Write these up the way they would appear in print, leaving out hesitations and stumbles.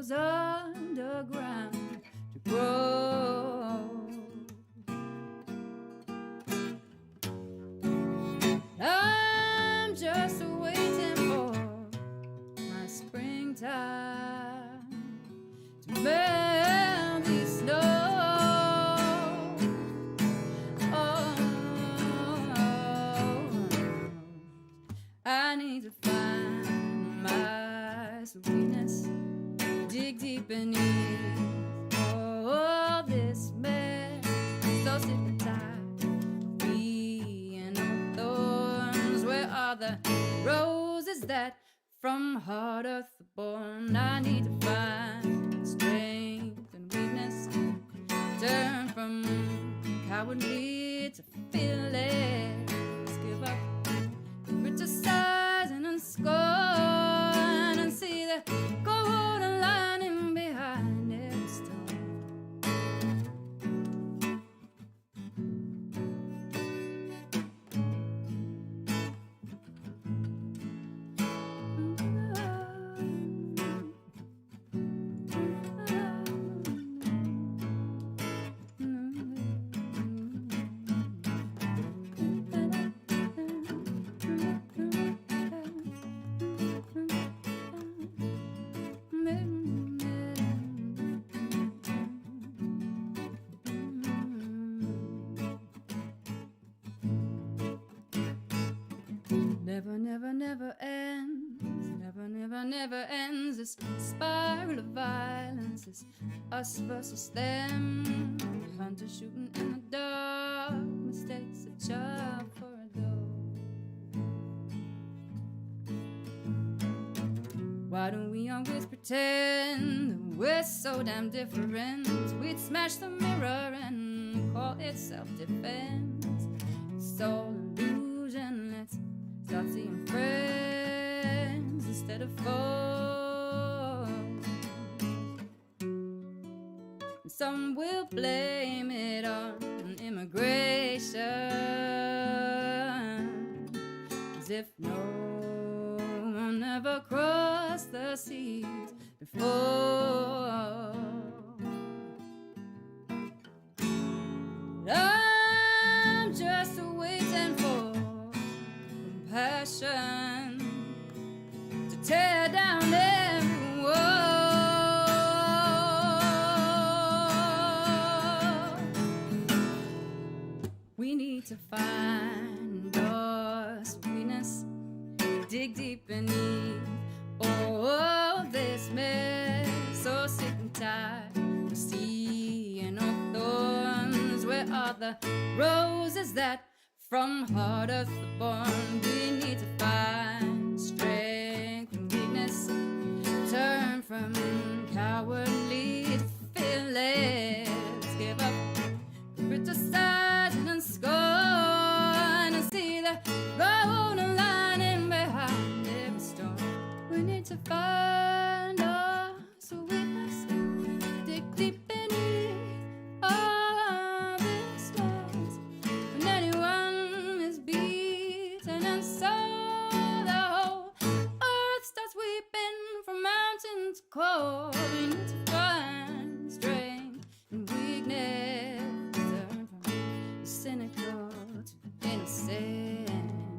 goes underground to grow. I'm just waiting for my springtime to melt the snow. I need to find my sweetness, dig deep beneath all this mess. So sick and tired of being on thorns. Where are the roses that from heart earth are born? I need to find strength and weakness, turn from cowardly to fearless. Give up criticizing and scorn, and see the golden lining behind every storm. Never, never, never ends. Never, never, never ends. This spiral of violence is us versus them. Hunter shooting in the dark. Mistakes a job for a doe. Why don't we always pretend that we're so damn different? We'd smash the mirror and call it self-defense. It's all illusion. Let's start seeing friends instead of foes. And some will blame it on immigration, as if no one ever crossed the seas before. I'm just waiting for passion to tear down every wall. We need to find our sweetness, dig deep beneath all this mess. So sick and tired of seeing all thorns. Where are the roses that from heart earth are born? We need to find strength and weakness, turn from cowardly to fearless. Give up criticizing and scorn, and see the golden lining behind every storm. We need to find our sweetness, dig deep beneath all this mess. When anyone is beaten and so the whole earth starts weeping from mountain to core. We need to find strength and weakness, turn from cynical to innocent.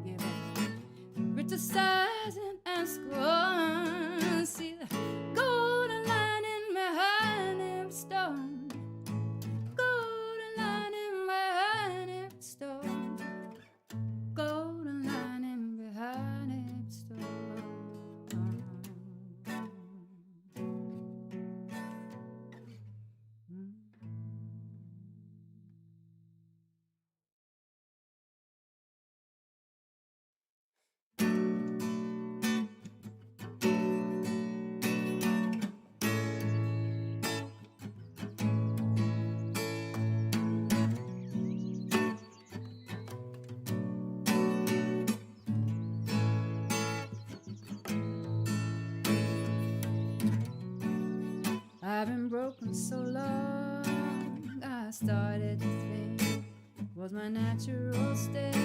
Give up criticizing and scorn, see the golden lining behind every storm. Golden lining behind every storm. Golden lining behind every storm. I've been broken so long, I started to think it was my natural state.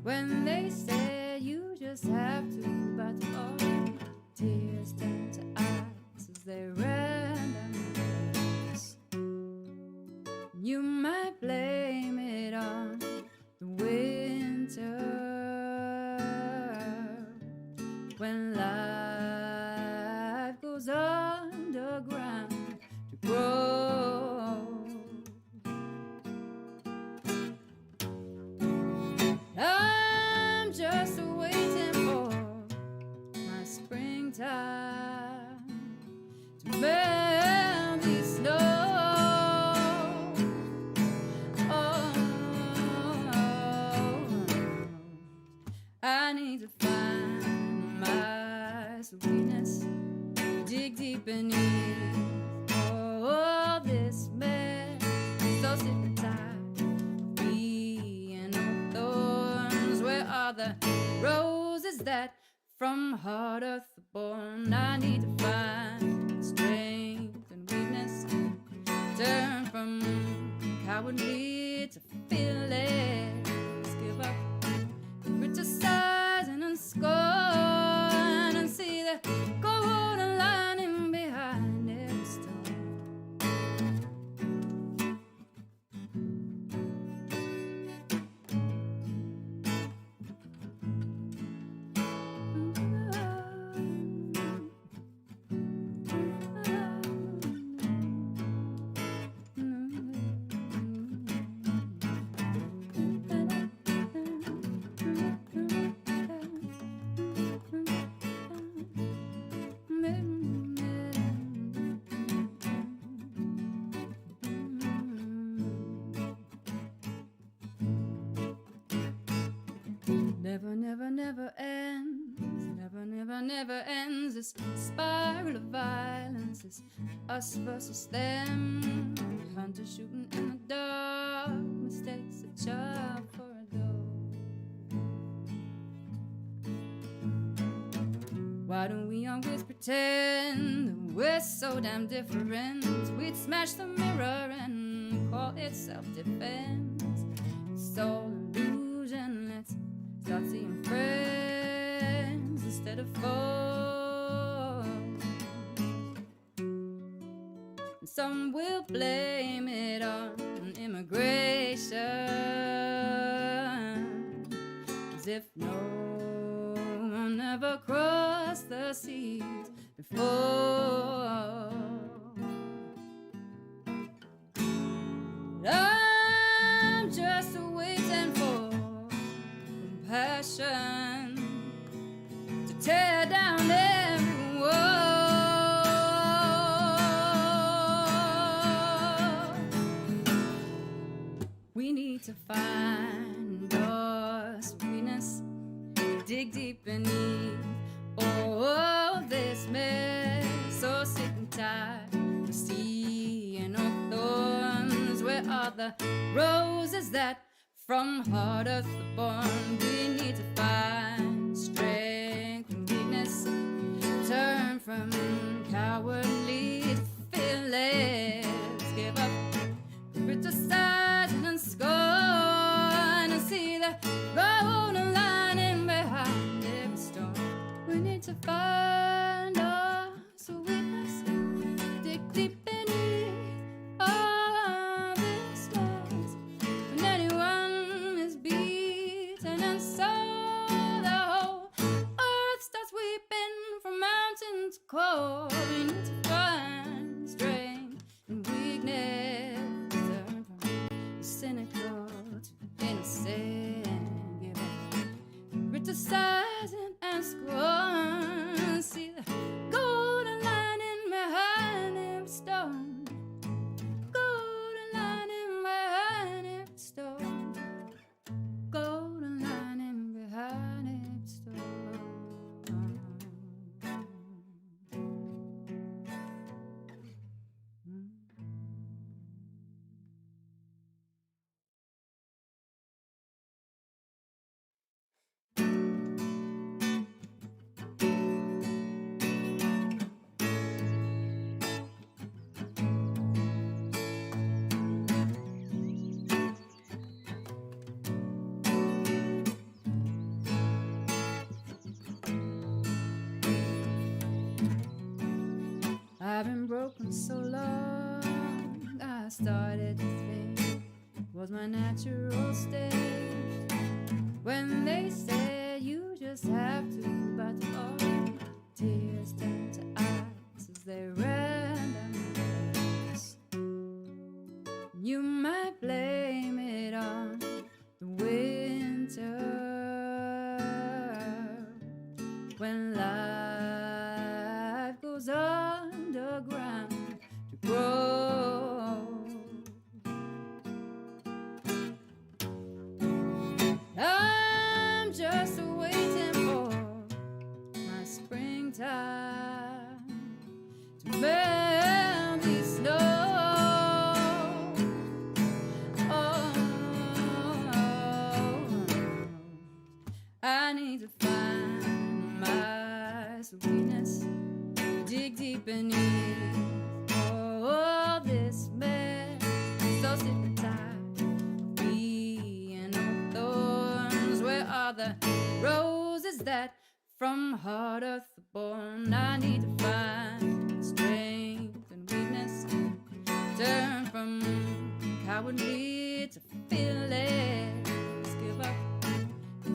When they said you just have to battle all tears turn to ice as dig deep beneath all this mess. So sick and tired of being on thorns. Where are the roses that from heart earth are born? I need to find strength and weakness. Turn from cowardly to fearless. Give up criticizing and scorn, and see the golden lining behind every storm. Never, never, never ends. Never, never, never ends. This spiral of violence is us versus them. Hunters shooting in the dark. Mistakes a child for a dog. Why don't we always pretend that we're so damn different? We'd smash the mirror and call it self-defense. It's all illusion. Let's start seeing friends instead of foes. And some will blame it on immigration, as if no one ever crossed the seas before. I'm just waiting for passion to tear down every wall. We need to find our sweetness, dig deep beneath all this mess. So sick and tired of seeing our thorns. Where are the roses that from heart earth are born? We need to find strength and weakness. Turn from cowardly to fearless. Give up criticizing and scorn, and see the golden lining behind every storm. We need to find our sweetness, dig deep beneath all this mess. When anyone is beaten and so the whole earth starts weeping from mountain to core. We need to find strength and weakness. Turn from the cynical to innocent. Give up criticizing and scorn. See the golden lining behind every stone. Golden lining behind every stone. Golden lining behind every stone. I've been broken so long, I started to think it was my natural state. When they said you just have to battle all, tears turned to ice as they ran down my face. You might blame it on the winter, when life goes underground to grow. I'm just waiting for my springtime all this mess. So sick and tired, being on thorns. Where are the roses that from heart earth are born? I need to find strength and weakness. Turn from cowardly to fearless. Give up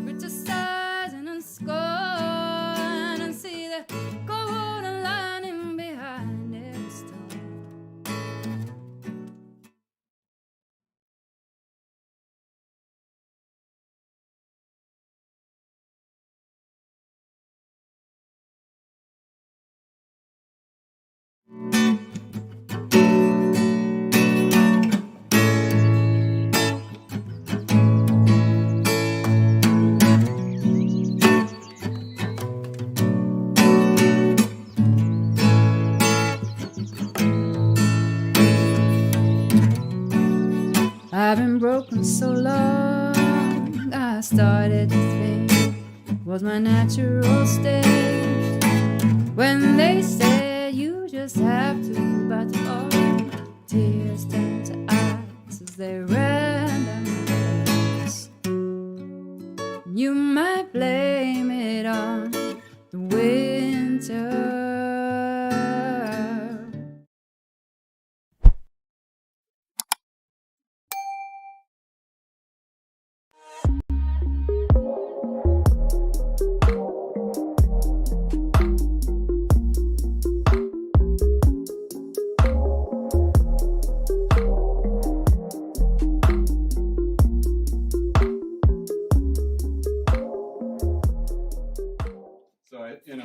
criticizing and scorn, and see the golden lining behind every storm. I've been broken so long, I started to think it was my natural state. When they said you just have to bite all, tears turned to ice as they ran down my face. You might blame it on the winter.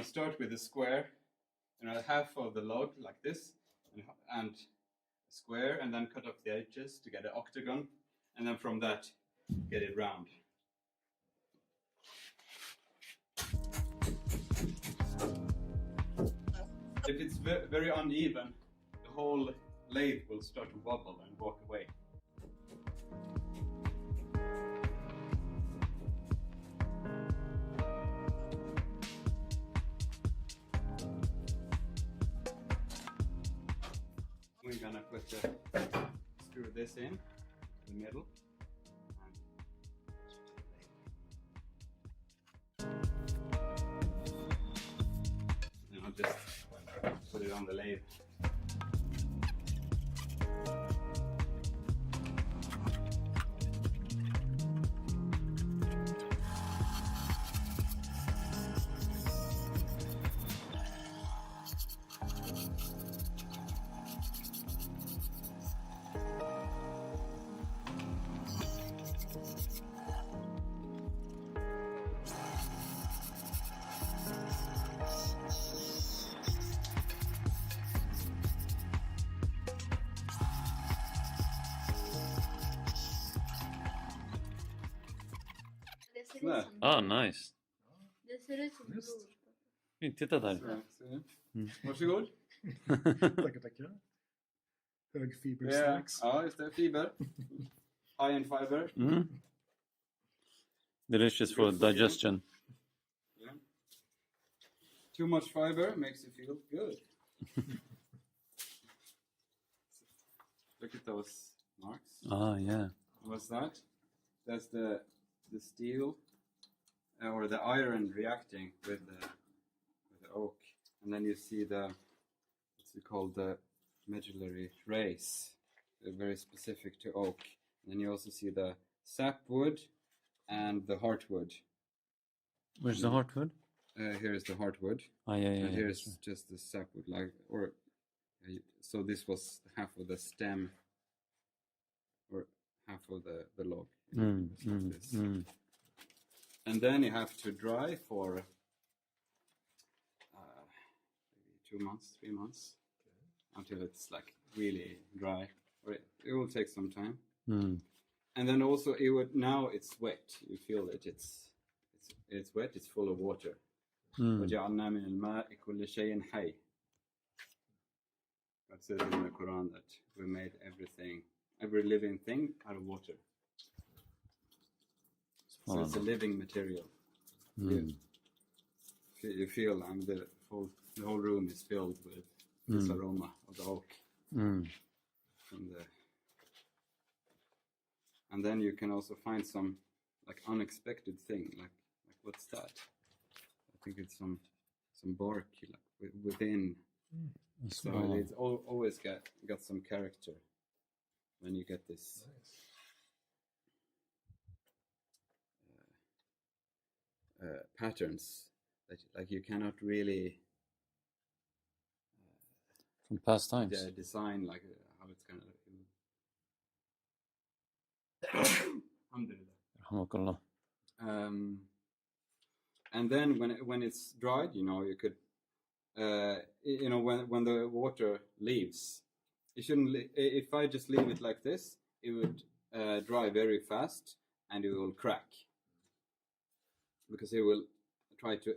Start with a square, half of the log like this, and a square, and then cut off the edges to get an octagon, and then from that get it round. If it's very uneven, the whole lathe will start to wobble and walk away. We're gonna screw this in the middle. And I'll just put it on the lathe. Nice. Titta där. Varsågod. Tackar. Högfiber snacks. Ja, just det. Fiber. High in fiber. Delicious for digestion. Yeah. Too much fiber makes you feel good. Look at those marks. Yeah. What's that? That's the steel or the iron reacting with the oak, and then you see what's called the medullary rays. They're very specific to oak. And then you also see the sapwood and the heartwood. Where's the heartwood? Here is the heartwood. Yeah. And here's just the sapwood, so this was half of the stem, or half of the log. And then you have to dry for maybe 2 months, 3 months, until it's like really dry. Or it will take some time. And then also now it's wet. You feel that it's wet. It's full of water. وَجَعَلْنَا مِنَ الْمَاءِ كُلِّ شَيْءٍ حَيٍّ. God says in the Quran that we made every living thing out of water. So it's a living material. You feel the whole room is filled with this aroma of the oak. From the, and then you can also find some like unexpected thing, like what's that? I think it's some bark like within. So it's always got some character when you get this. Patterns that like you cannot really from past times. design like how it's gonna. Alhamdulillah. And then when it's dried, you could, when the water leaves, it shouldn't. If I just leave it like this, it would dry very fast and it will crack because it will try to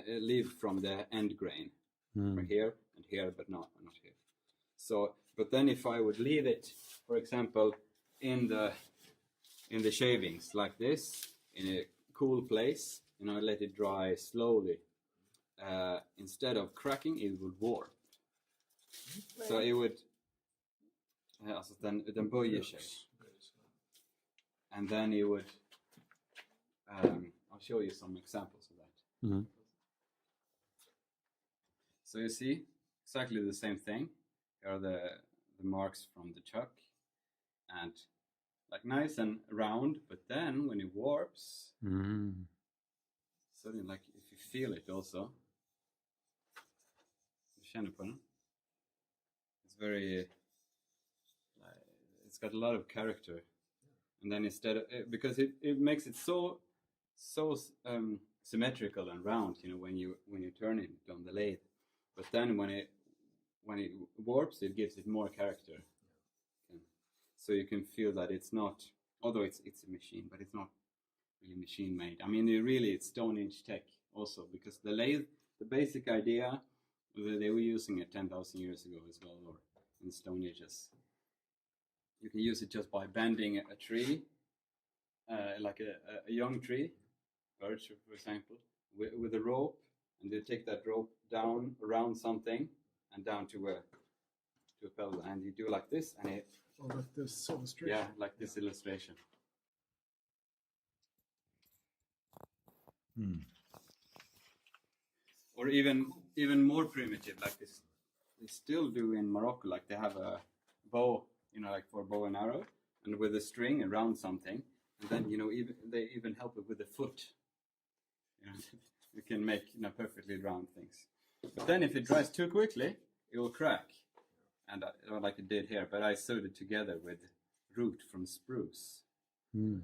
leave from the end grain, from here and here, but not here. So, but then if I would leave it, for example, in the shavings like this, in a cool place, let it dry slowly. Instead of cracking, it would warp. Så it would, alltså den böjer sig. And then it would, I'll show you some examples of that. So you see, exactly the same thing. Here are the marks from the chuck. And like nice and round, but then when it warps, suddenly like if you feel it also, it's very, it's got a lot of character. And then instead of, because it makes it so symmetrical and round, when you turn it on the lathe. But then when it warps, it gives it more character. So you can feel that it's not, although it's a machine, but it's not really machine made. I mean, it's Stone Age tech also, because the lathe, the basic idea, they were using it 10,000 years ago as well, or in Stone Ages. You can use it just by bending a tree, like a young tree, birch, for example, with a rope, and they take that rope down around something and down to a pedal, and you do like this, and it. Oh, like this illustration. Yeah, like this illustration. Or even more primitive, like this. They still do in Morocco, like they have a bow, like for bow and arrow, and with a string around something, and then they even help it with the foot. You can make perfectly round things. But then if it dries too quickly, it will crack. And like it did here, but I sewed it together with root from spruce. And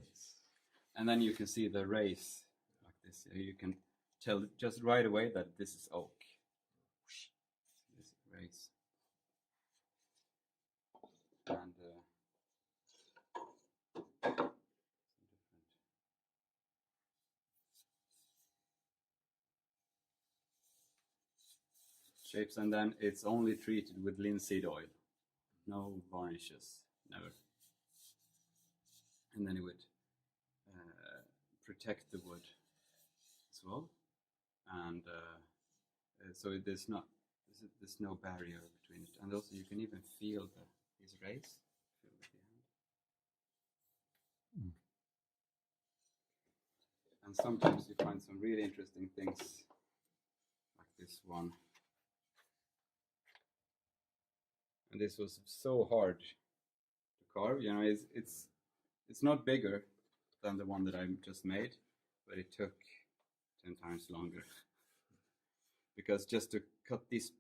then you can see the rays like this. You can tell just right away that this is oak. This rays. And shapes, and then it's only treated with linseed oil, no varnishes, never. And then it would protect the wood as well, and so there's no barrier between it, and also you can even feel these rays. Feel with the hand. And sometimes you find some really interesting things, like this one. And this was so hard to carve. It's not bigger than the one that I just made, but it took 10 times longer because just to cut this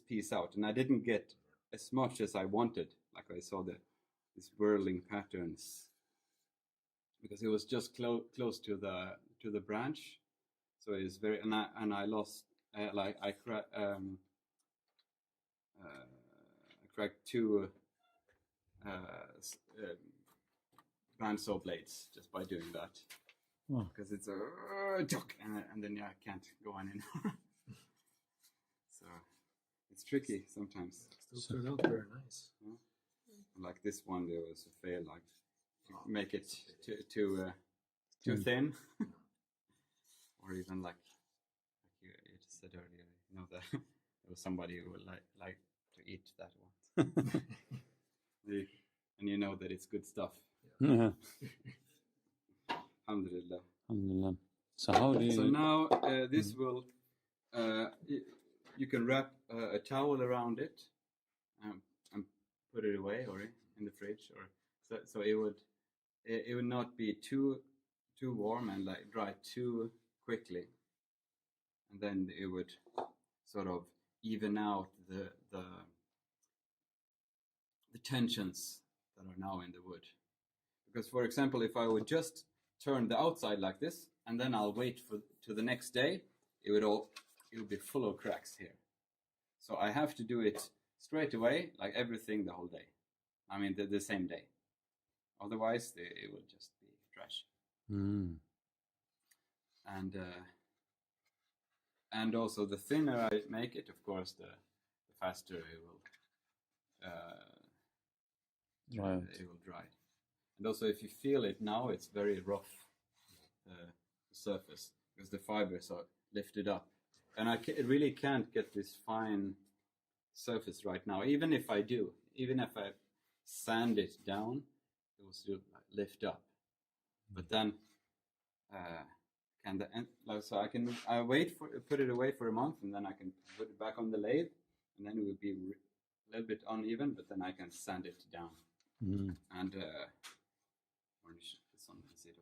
piece out, and I didn't get as much as I wanted. Like I saw these whirling patterns because it was just close to the branch, so it's very and I lost I cracked two bandsaw blades just by doing that. Because it's and then I can't go on anymore. So it's tricky sometimes. Still turned out very nice. Like this one, there was a fail, like to make it too thin, or even like you just said earlier, that there was somebody who would like to eat that one. And you know that it's good stuff. Yeah. Alhamdulillah. Alhamdulillah. So how do you? So now this will, you can wrap a towel around it and put it away or in the fridge, or so it would not be too warm and like dry too quickly, and then it would sort of even out the tensions that are now in the wood. Because, for example, if I would just turn the outside like this, and then I'll wait to the next day, it would be full of cracks here. So I have to do it straight away, like everything the whole day. I mean, the same day. Otherwise, it will just be trash. And also, the thinner I make it, of course, the faster it will dry. And also, if you feel it now, it's very rough, the surface, because the fibers are lifted up. And I really can't get this fine surface right now. Even if I sand it down, it will still lift up. But then, I put it away for a month, and then I can put it back on the lathe, and then it will be a little bit uneven, but then I can sand it down. And varnish this on the zero.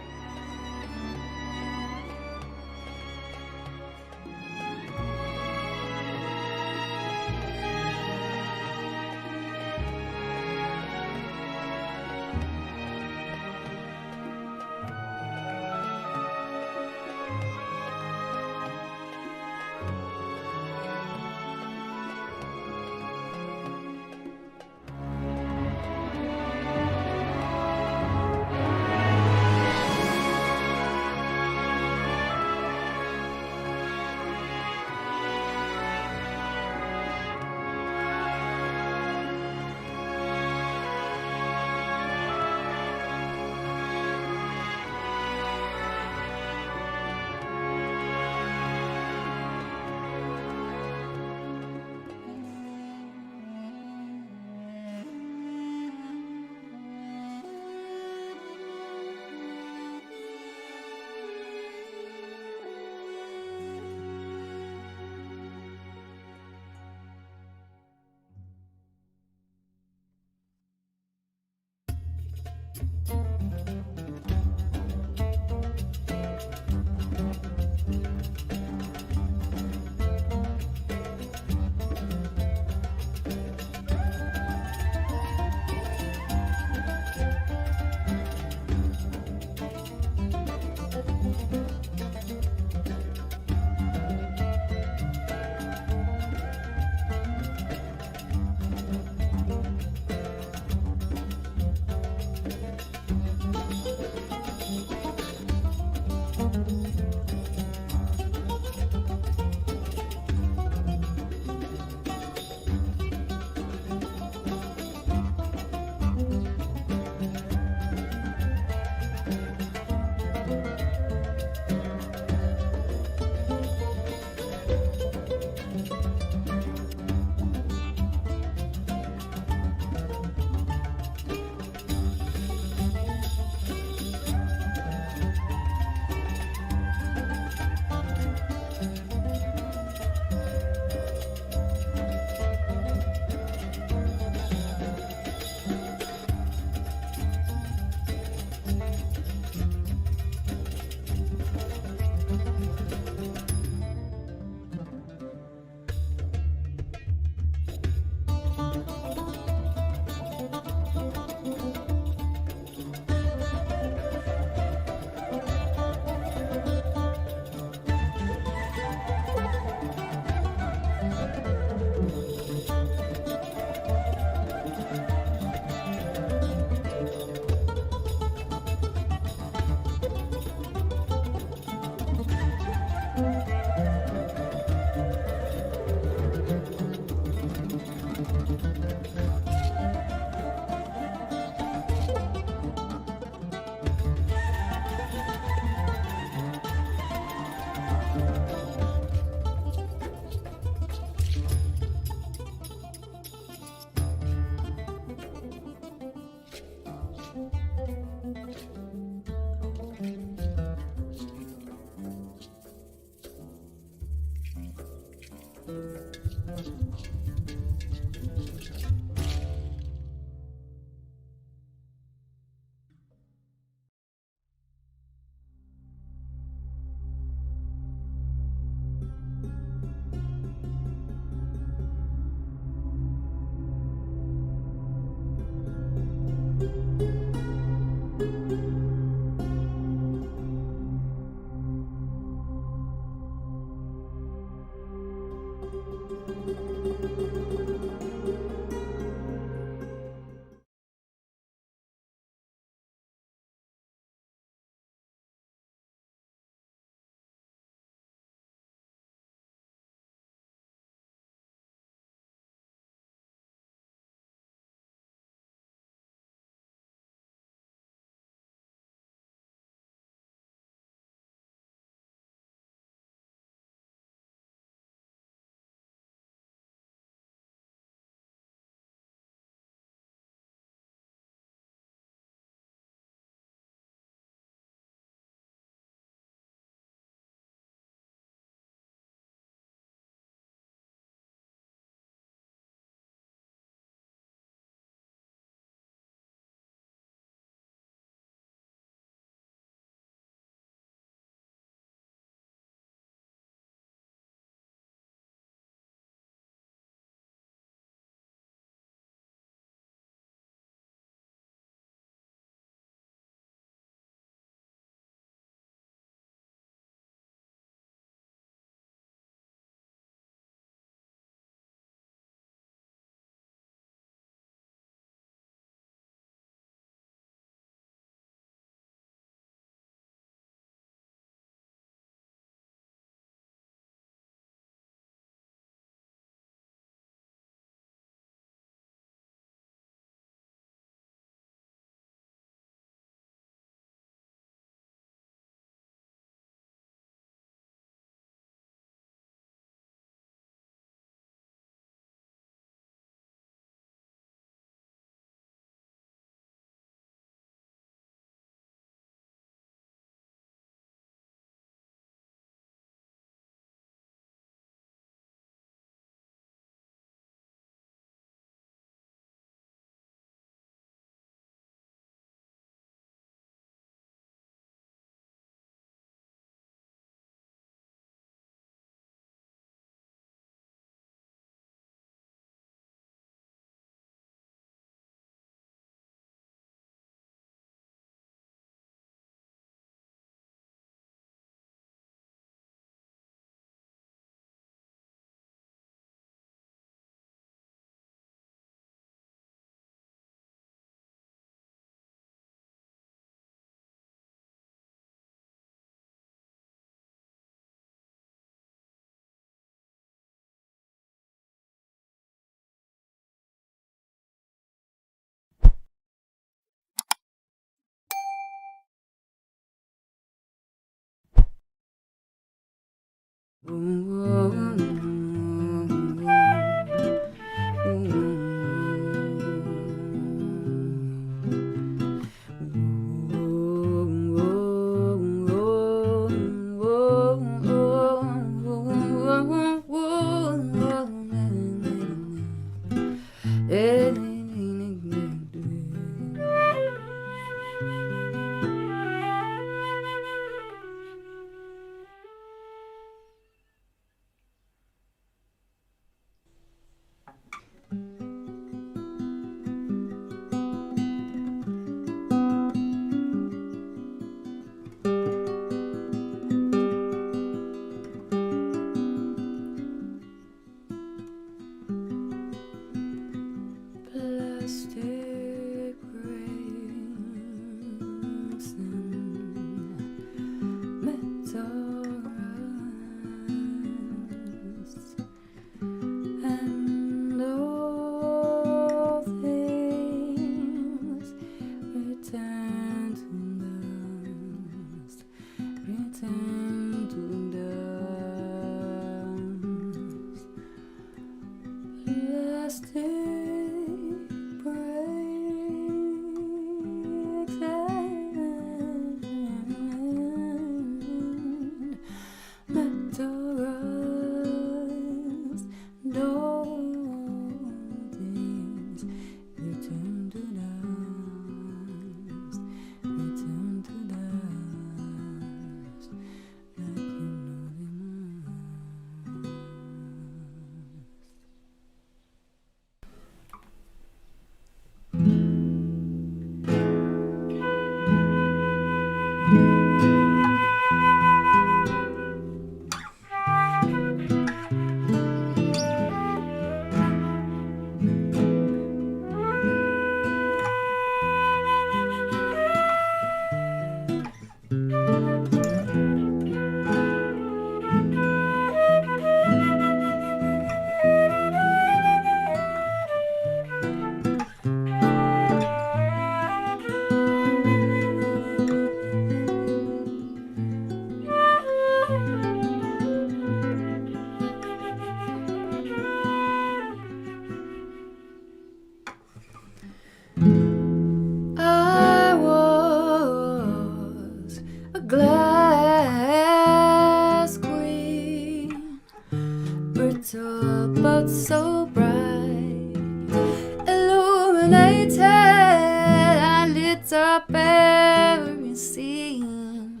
stop every scene.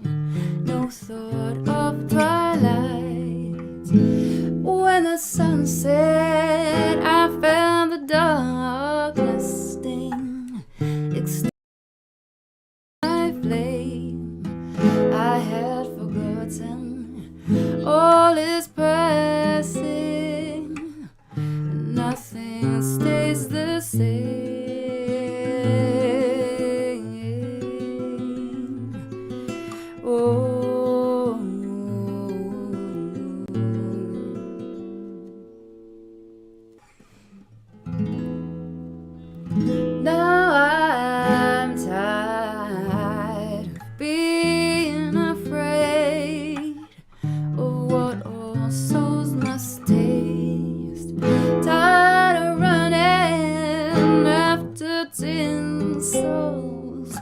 No thought of twilight. When the sun set, I found the darkness sting. Extinct my flame. I had forgotten all is passing. Nothing stays the same. Oh, now I'm tired of being afraid of what all souls must taste. Tired of running after tin souls,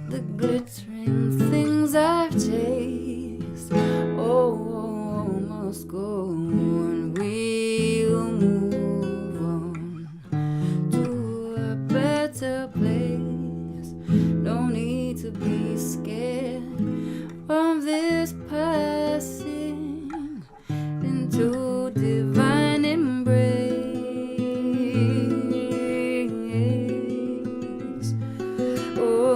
the glittering things I've chased. Oh, must go and we'll move on to a better place. No need to be scared of this passing into divine embrace. Oh,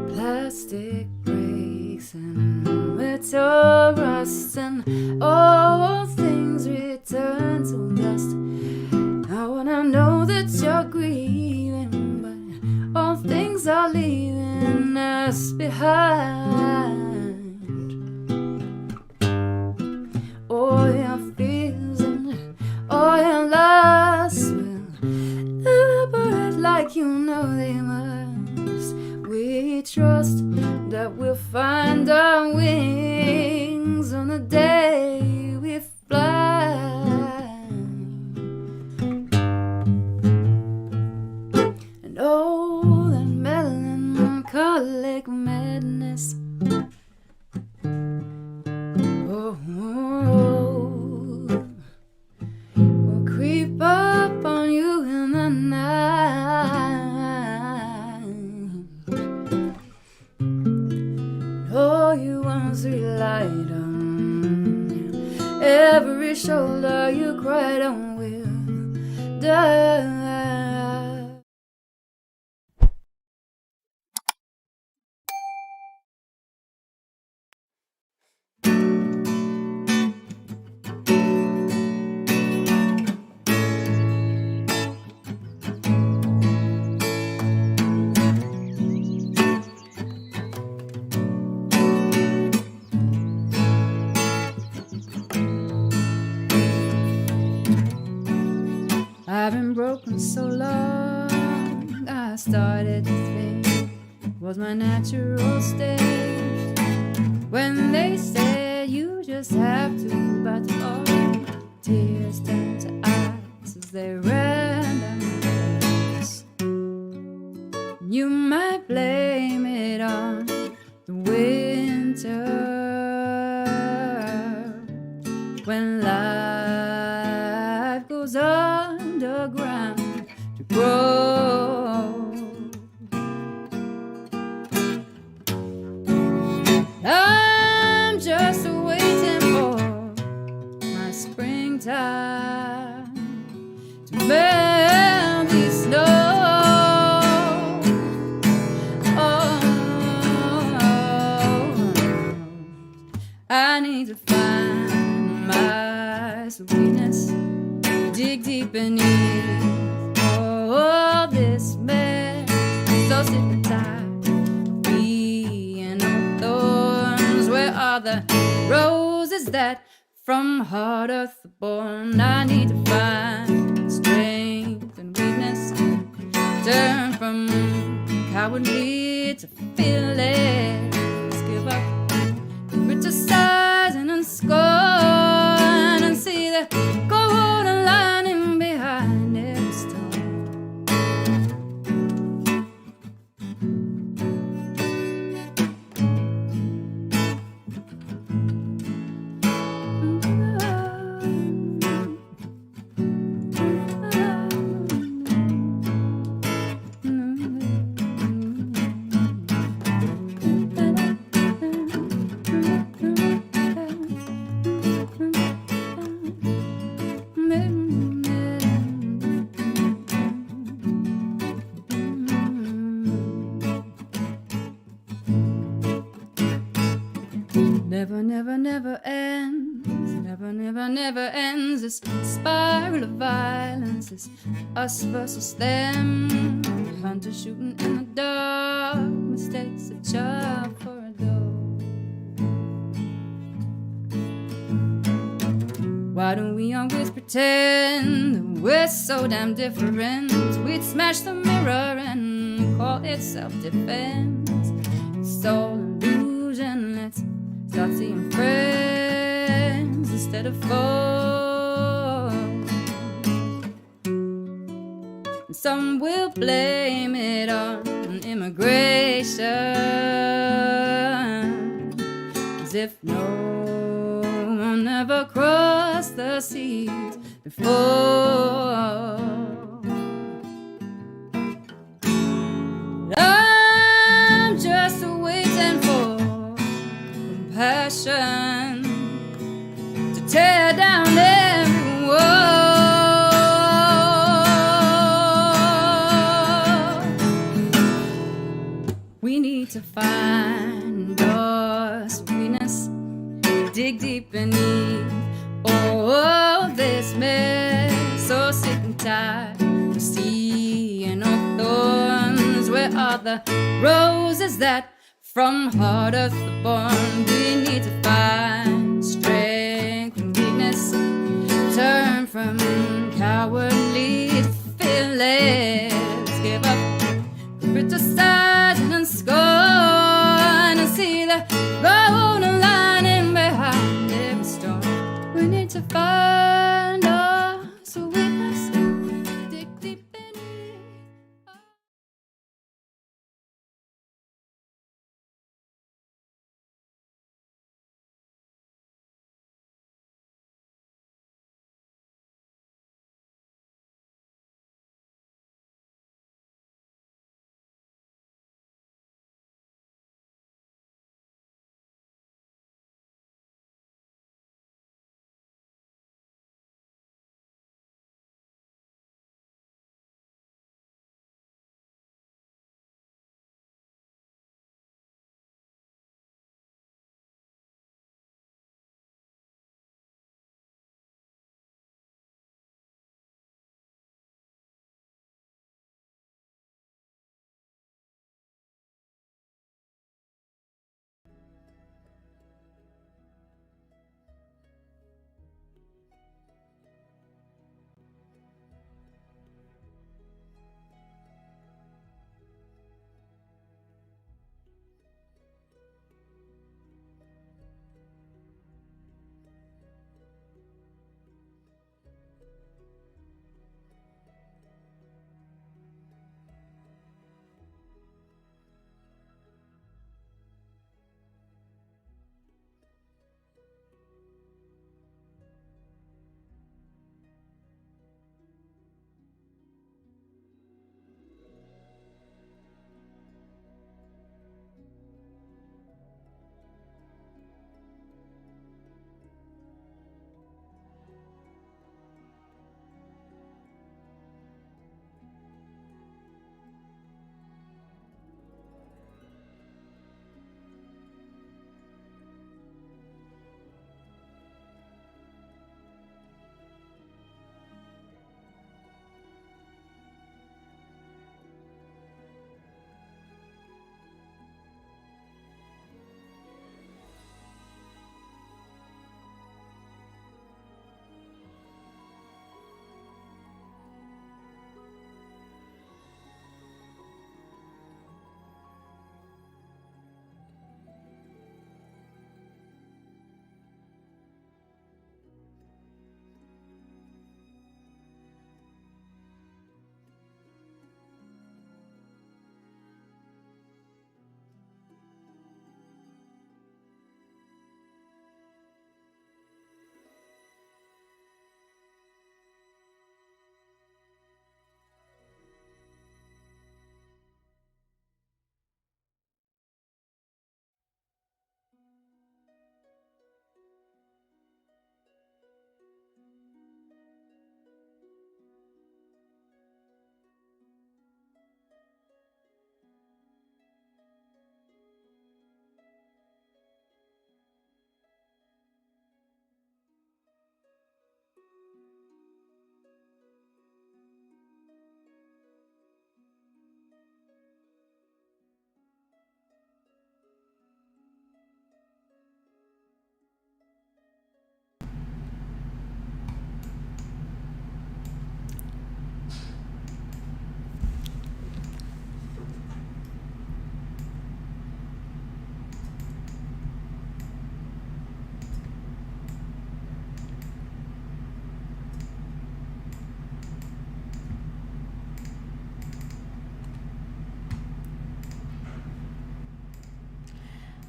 plastic breaks and metal rust and all things return to dust. I wanna know that you're grieving, but all things are leaving us behind. All your fears and all your loss will evaporate like you know they must. We trust that we'll find our wings on the day we fly. And oh, that melancholic madness. Oh, will creep up on you in the night. Oh, you once relied on, every shoulder you cried on will die. I've been broken so long, I started to think was my natural state. When they said you just have to battle all, tears turn to eyes as they ran down my face. You might blame it on the winter when life goes underground to grow. I'm just waiting for my springtime to melt the snow. I need to find my sweetness, dig deep beneath all this mess. So sick and tired of being on thorns. Where are the roses that from heart earth are born? I need to find strength and weakness, turn from cowardly to fearless, give up criticizing and scorn, and see the golden lining behind every storm. never, never, never ends. Never, never, never ends. This spiral of violence is us versus them. Hunter shooting in the dark, mistakes a child for a dog. Why don't we always pretend that we're so damn different? We'd smash the mirror and call it self-defense. It's all illusion. Let's start seeing friends instead of foes. And some will blame it on immigration, as if no one ever crossed the seas before. I'm just waiting for compassion to tear down every wall. We need to find our sweetness, dig deep beneath all of this mess. So sick and tired of seeing no thorns. Where are the roses that from Heartist the born? We need to find strength and weakness, turn from cowardly to fearless, give up criticizing and scorn, and see the golden lining behind every storm. We need to find our sweetness, dig deep beneath.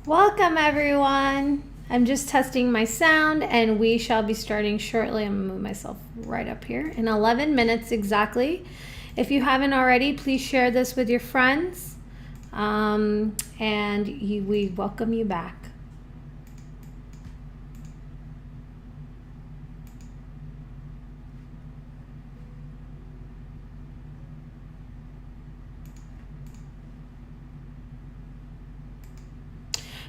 Welcome everyone. I'm just testing my sound and we shall be starting shortly. I'm gonna move myself right up here in 11 minutes exactly. If you haven't already, please share this with your friends. We welcome you back.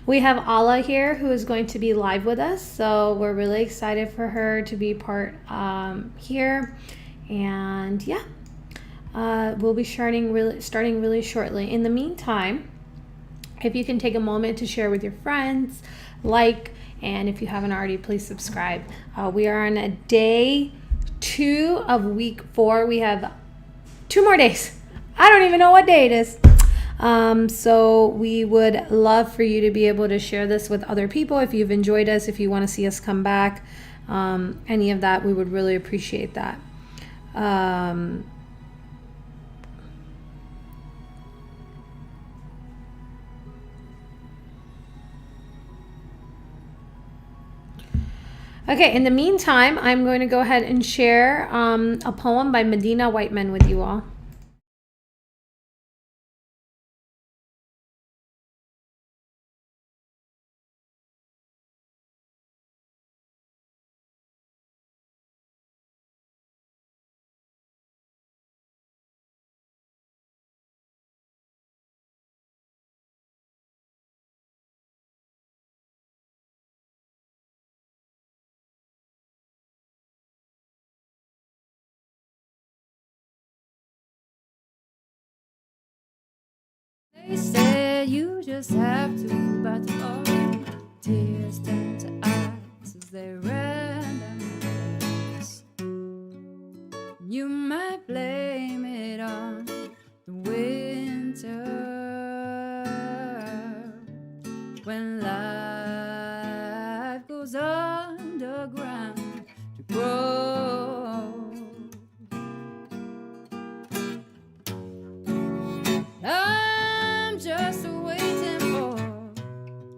We have Ahlaam here who is going to be live with us, so we're really excited for her to be part here. And yeah, we'll be starting really shortly. In the meantime, if you can take a moment to share with your friends, and if you haven't already, please subscribe. We are on a day 2 of week 4. We have 2 more days. I don't even know what day it is. So we would love for you to be able to share this with other people. If you've enjoyed us, if you want to see us come back, any of that, we would really appreciate that. Okay, in the meantime, I'm going to go ahead and share a poem by Medina Whiteman with you all. They said you just have to, but oh, tears turned to eyes as they ran down your face. You might blame it on the winter when life goes underground to grow. I'm just waiting for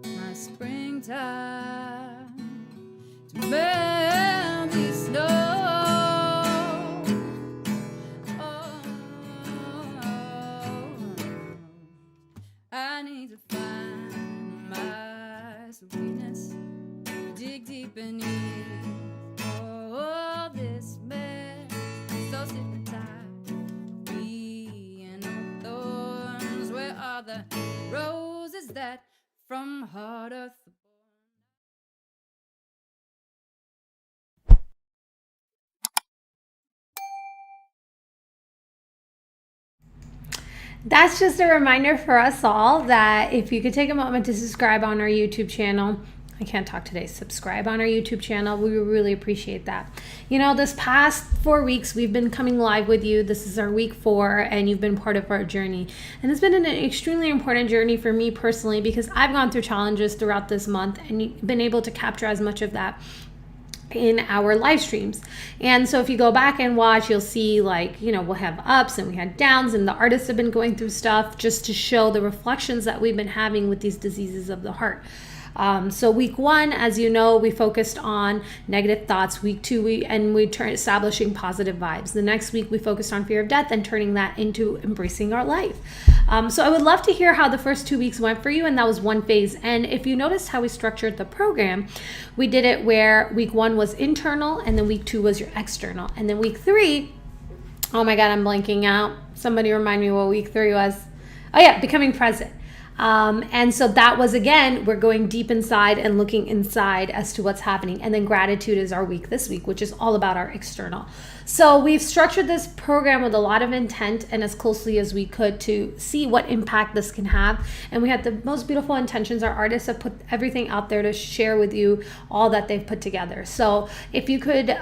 my springtime to melt the snow. Oh, I need to find my sweetness, dig deep beneath all this mess. I'm so sick and tired of being on thorns. Where are the roses that from heart earth That's just a reminder for us all that if you could take a moment to subscribe on our YouTube channel. I can't talk today. Subscribe on our YouTube channel. We would really appreciate that. You know, this past 4 weeks, we've been coming live with you. This is our week 4, and you've been part of our journey. And it's been an extremely important journey for me personally because I've gone through challenges throughout this month and been able to capture as much of that in our live streams. And so if you go back and watch, you'll see we'll have ups and we had downs, and the artists have been going through stuff just to show the reflections that we've been having with these diseases of the heart. So week 1, as you know, we focused on negative thoughts. Week 2, we turned establishing positive vibes. The next week, we focused on fear of death and turning that into embracing our life. So I would love to hear how the first 2 weeks went for you, and that was one phase. And if you noticed how we structured the program, we did it where week 1 was internal, and then week 2 was your external. And then week 3, oh my God, I'm blanking out. Somebody remind me what week 3 was. Oh yeah, becoming present. And so that was, again, we're going deep inside and looking inside as to what's happening. And then gratitude is our week this week, which is all about our external. So we've structured this program with a lot of intent and as closely as we could to see what impact this can have. And we had the most beautiful intentions. Our artists have put everything out there to share with you all that they've put together. So if you could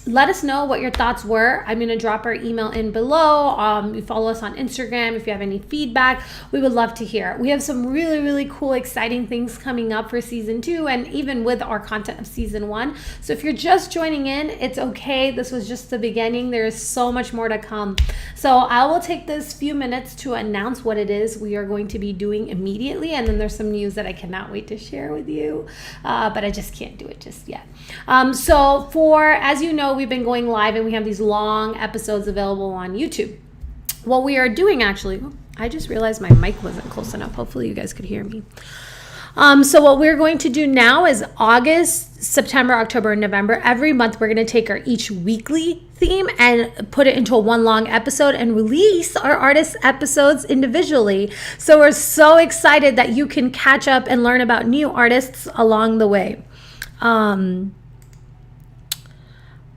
let us know what your thoughts were. I'm going to drop our email in below. You follow us on Instagram. If you have any feedback, we would love to hear. here. We have some really, really cool, exciting things coming up for season 2 and even with our content of season 1. So if you're just joining in, it's okay. This was just the beginning. There is so much more to come. So I will take this few minutes to announce what it is we are going to be doing immediately. And then there's some news that I cannot wait to share with you, but I just can't do it just yet. So as you know, we've been going live and we have these long episodes available on YouTube. What we are doing actually, I just realized my mic wasn't close enough. Hopefully you guys could hear me. So what we're going to do now is August, September, October, and November. Every month we're going to take our each weekly theme and put it into a one long episode and release our artist episodes individually. So we're so excited that you can catch up and learn about new artists along the way.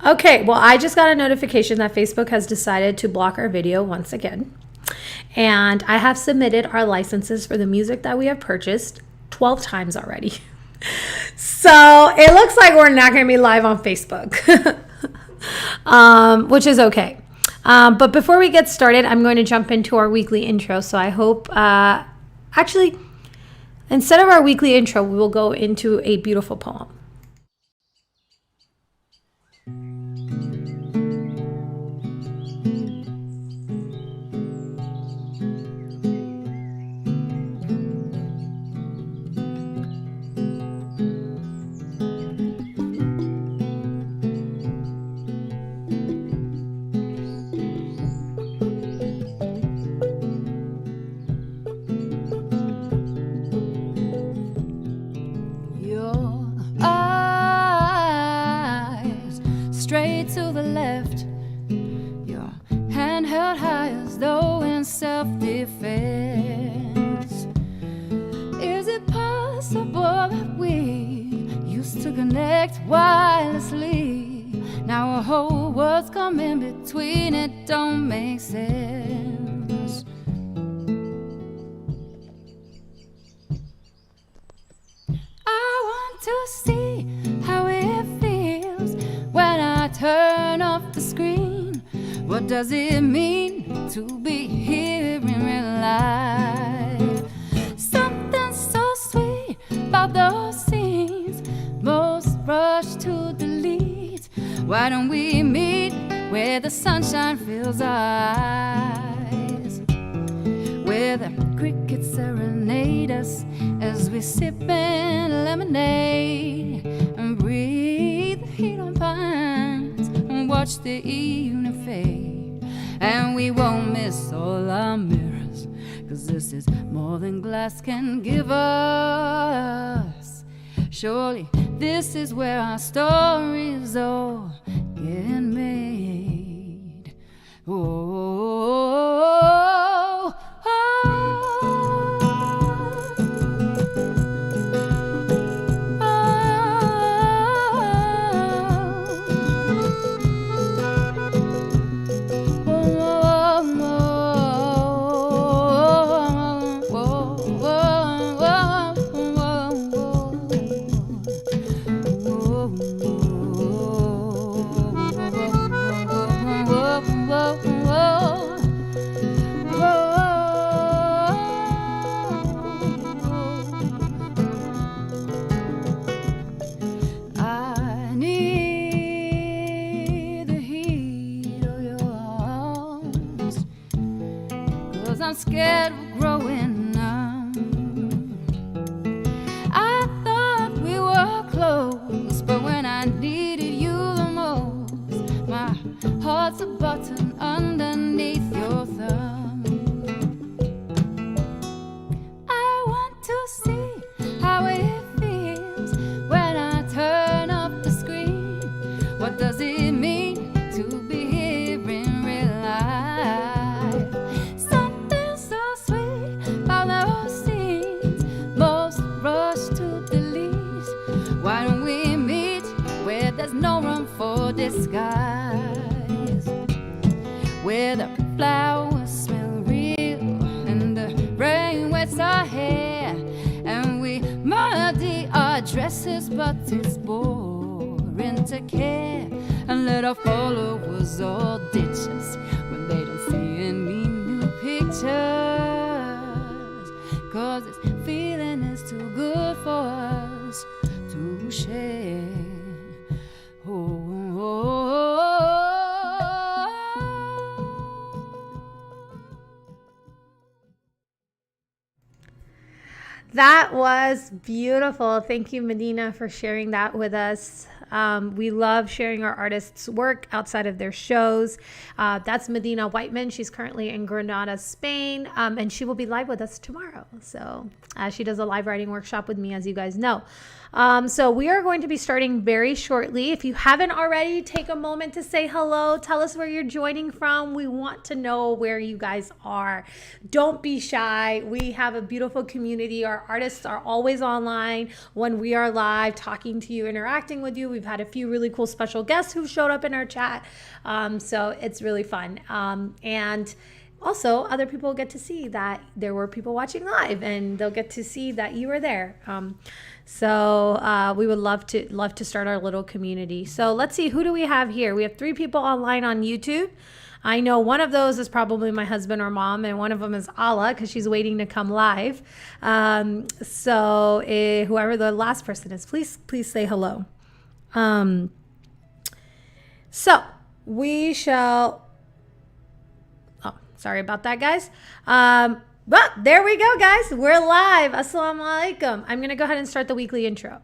Okay, well, I just got a notification that Facebook has decided to block our video once again. And I have submitted our licenses for the music that we have purchased 12 times already. So it looks like we're not going to be live on Facebook, which is okay. But before we get started, I'm going to jump into our weekly intro. So I hope, actually, instead of our weekly intro, we will go into a beautiful poem. To the left, your hand held high as though in self-defense. Is it possible that we used to connect wirelessly? Now our whole world's come in between, it don't make sense. I want to see how it feels when I turn off the screen. What does it mean to be here in real life? Something so sweet about those scenes most rush to delete. Why don't we meet where the sunshine fills our eyes, where the crickets serenade us as we sip in lemonade and breathe the heat on pines and watch the evening fade. And we won't miss all our mirrors, 'cause this is more than glass can give us. Surely this is where our stories all get made. Oh, scared we're growing numb. I thought we were close, but when I needed you the most, my heart's a button underneath your thumb. I want to see how it feels when I turn off the screen. What does it mean to be here in real life? Something so sweet about those scenes most rush to delete. Why don't we meet where there's no room for disguise, where the flowers smell real and the rain wets our hair, and we muddy our dresses, but it's boring to care, and let our followers all ditch us when they don't see any new pictures. 'cause this feeling is too good for us to share. Oh, oh, That was beautiful. Thank you, Medina, for sharing that with us. We love sharing our artists' work outside of their shows. That's Medina Whiteman. She's currently in Granada, Spain, and she will be live with us tomorrow. So she does a live writing workshop with me, as you guys know. So we are going to be starting very shortly. If you haven't already, take a moment to say hello. Tell us where you're joining from. We want to know where you guys are. Don't be shy. We have a beautiful community. Our artists are always online when we are live, talking to you, interacting with you. We've had a few really cool special guests who showed up in our chat. So it's really fun. And also, other people get to see that there were people watching live, and they'll get to see that you were there. So we would love to start our little community. So let's see, who do we have here? We have 3 people online on YouTube. I know one of those is probably my husband or mom, and one of them is Ahlaam because she's waiting to come live. So whoever the last person is, please say hello. So we shall. Oh, sorry about that, guys. But there we go, guys. We're live. Assalamu alaikum. I'm going to go ahead and start the weekly intro.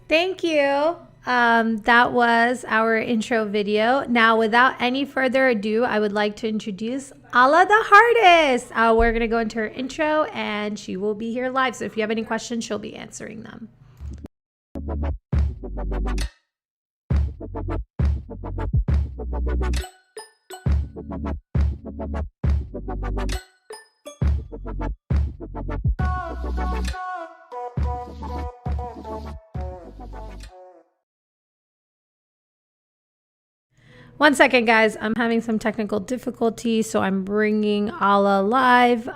Thank you. That was our intro video. Now, without any further ado, I would like to introduce Ahlaam the Heartist. We're going to go into her intro, and she will be here live. So if you have any questions, she'll be answering them. One second, guys. I'm having some technical difficulties, so I'm bringing Ahlaam live.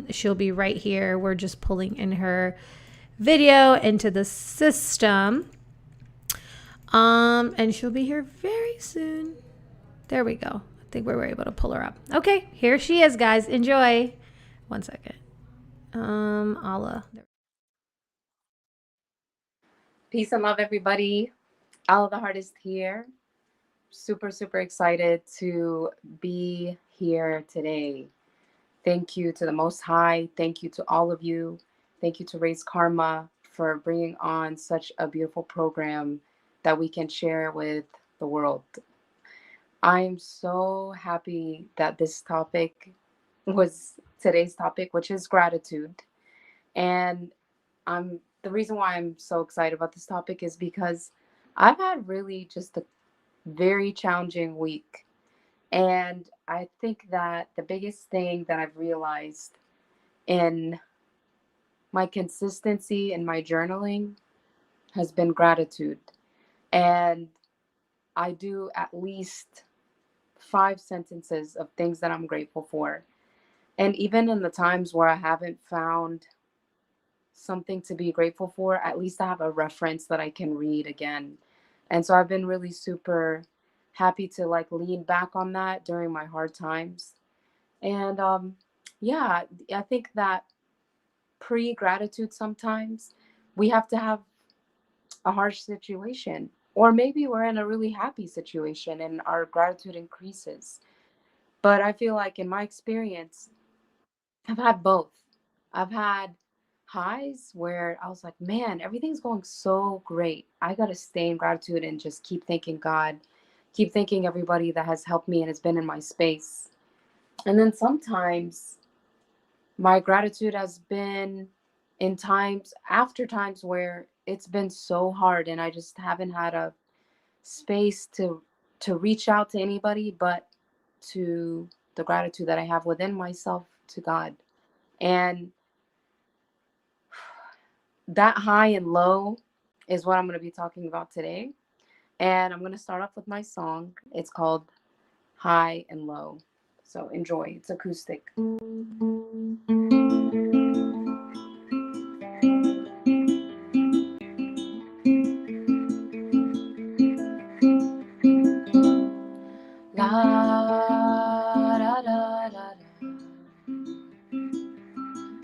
She'll be right here. We're just pulling in her video into the system. And she'll be here very soon. There we go. I think we were able to pull her up. Okay, here she is, guys. Enjoy. One second. Ahlaam. Peace and love, everybody. Ahlaam the Heartist here. Super excited to be here today. Thank you to the Most High. Thank you to all of you. Thank you to Raise Karma for bringing on such a beautiful program that we can share with the world. I'm so happy that this topic was today's topic, which is gratitude. And the reason why I'm so excited about this topic is because I've had really just a very challenging week. And I think that the biggest thing that I've realized in my consistency in my journaling has been gratitude. And I do at least 5 sentences of things that I'm grateful for. And even in the times where I haven't found something to be grateful for, at least I have a reference that I can read again. And so I've been really super happy to like lean back on that during my hard times. And yeah, I think that pre-gratitude, sometimes we have to have a harsh situation, or maybe we're in a really happy situation and our gratitude increases. But I feel like in my experience, I've had both. I've had highs where I was like, man, everything's going so great. I got to stay in gratitude and just keep thanking God, keep thanking everybody that has helped me and has been in my space. And then sometimes my gratitude has been in times, after times where it's been so hard and I just haven't had a space to reach out to anybody but to the gratitude that I have within myself to God. And that high and low is what I'm going to be talking about today. And I'm going to start off with my song. It's called High and Low. So enjoy. It's acoustic. La, da, da, da, da.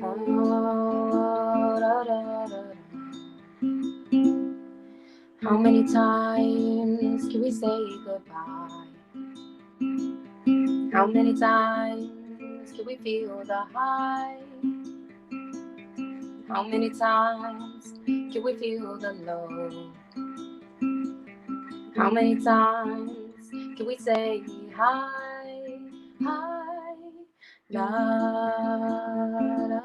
Oh, da, da, da, da. How many times can we say goodbye? How many times can we feel the high? How many times can we feel the low? How many times can we say hi, hi, la, da, da, da, da.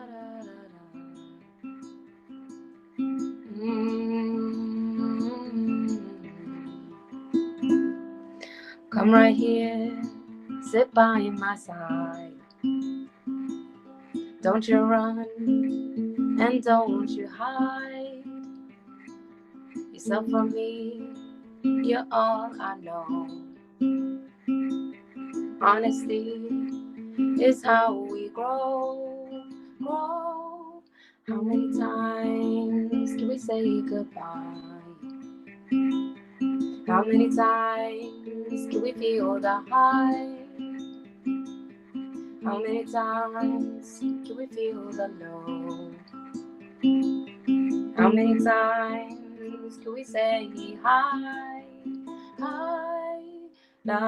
Come right here, sit by my side. Don't you run and don't you hide yourself from me. You're all I know. Honesty is how we grow, grow. How many times can we say goodbye? How many times can we feel the high? How many times can we feel the low? How many times can we say hi, hi, la,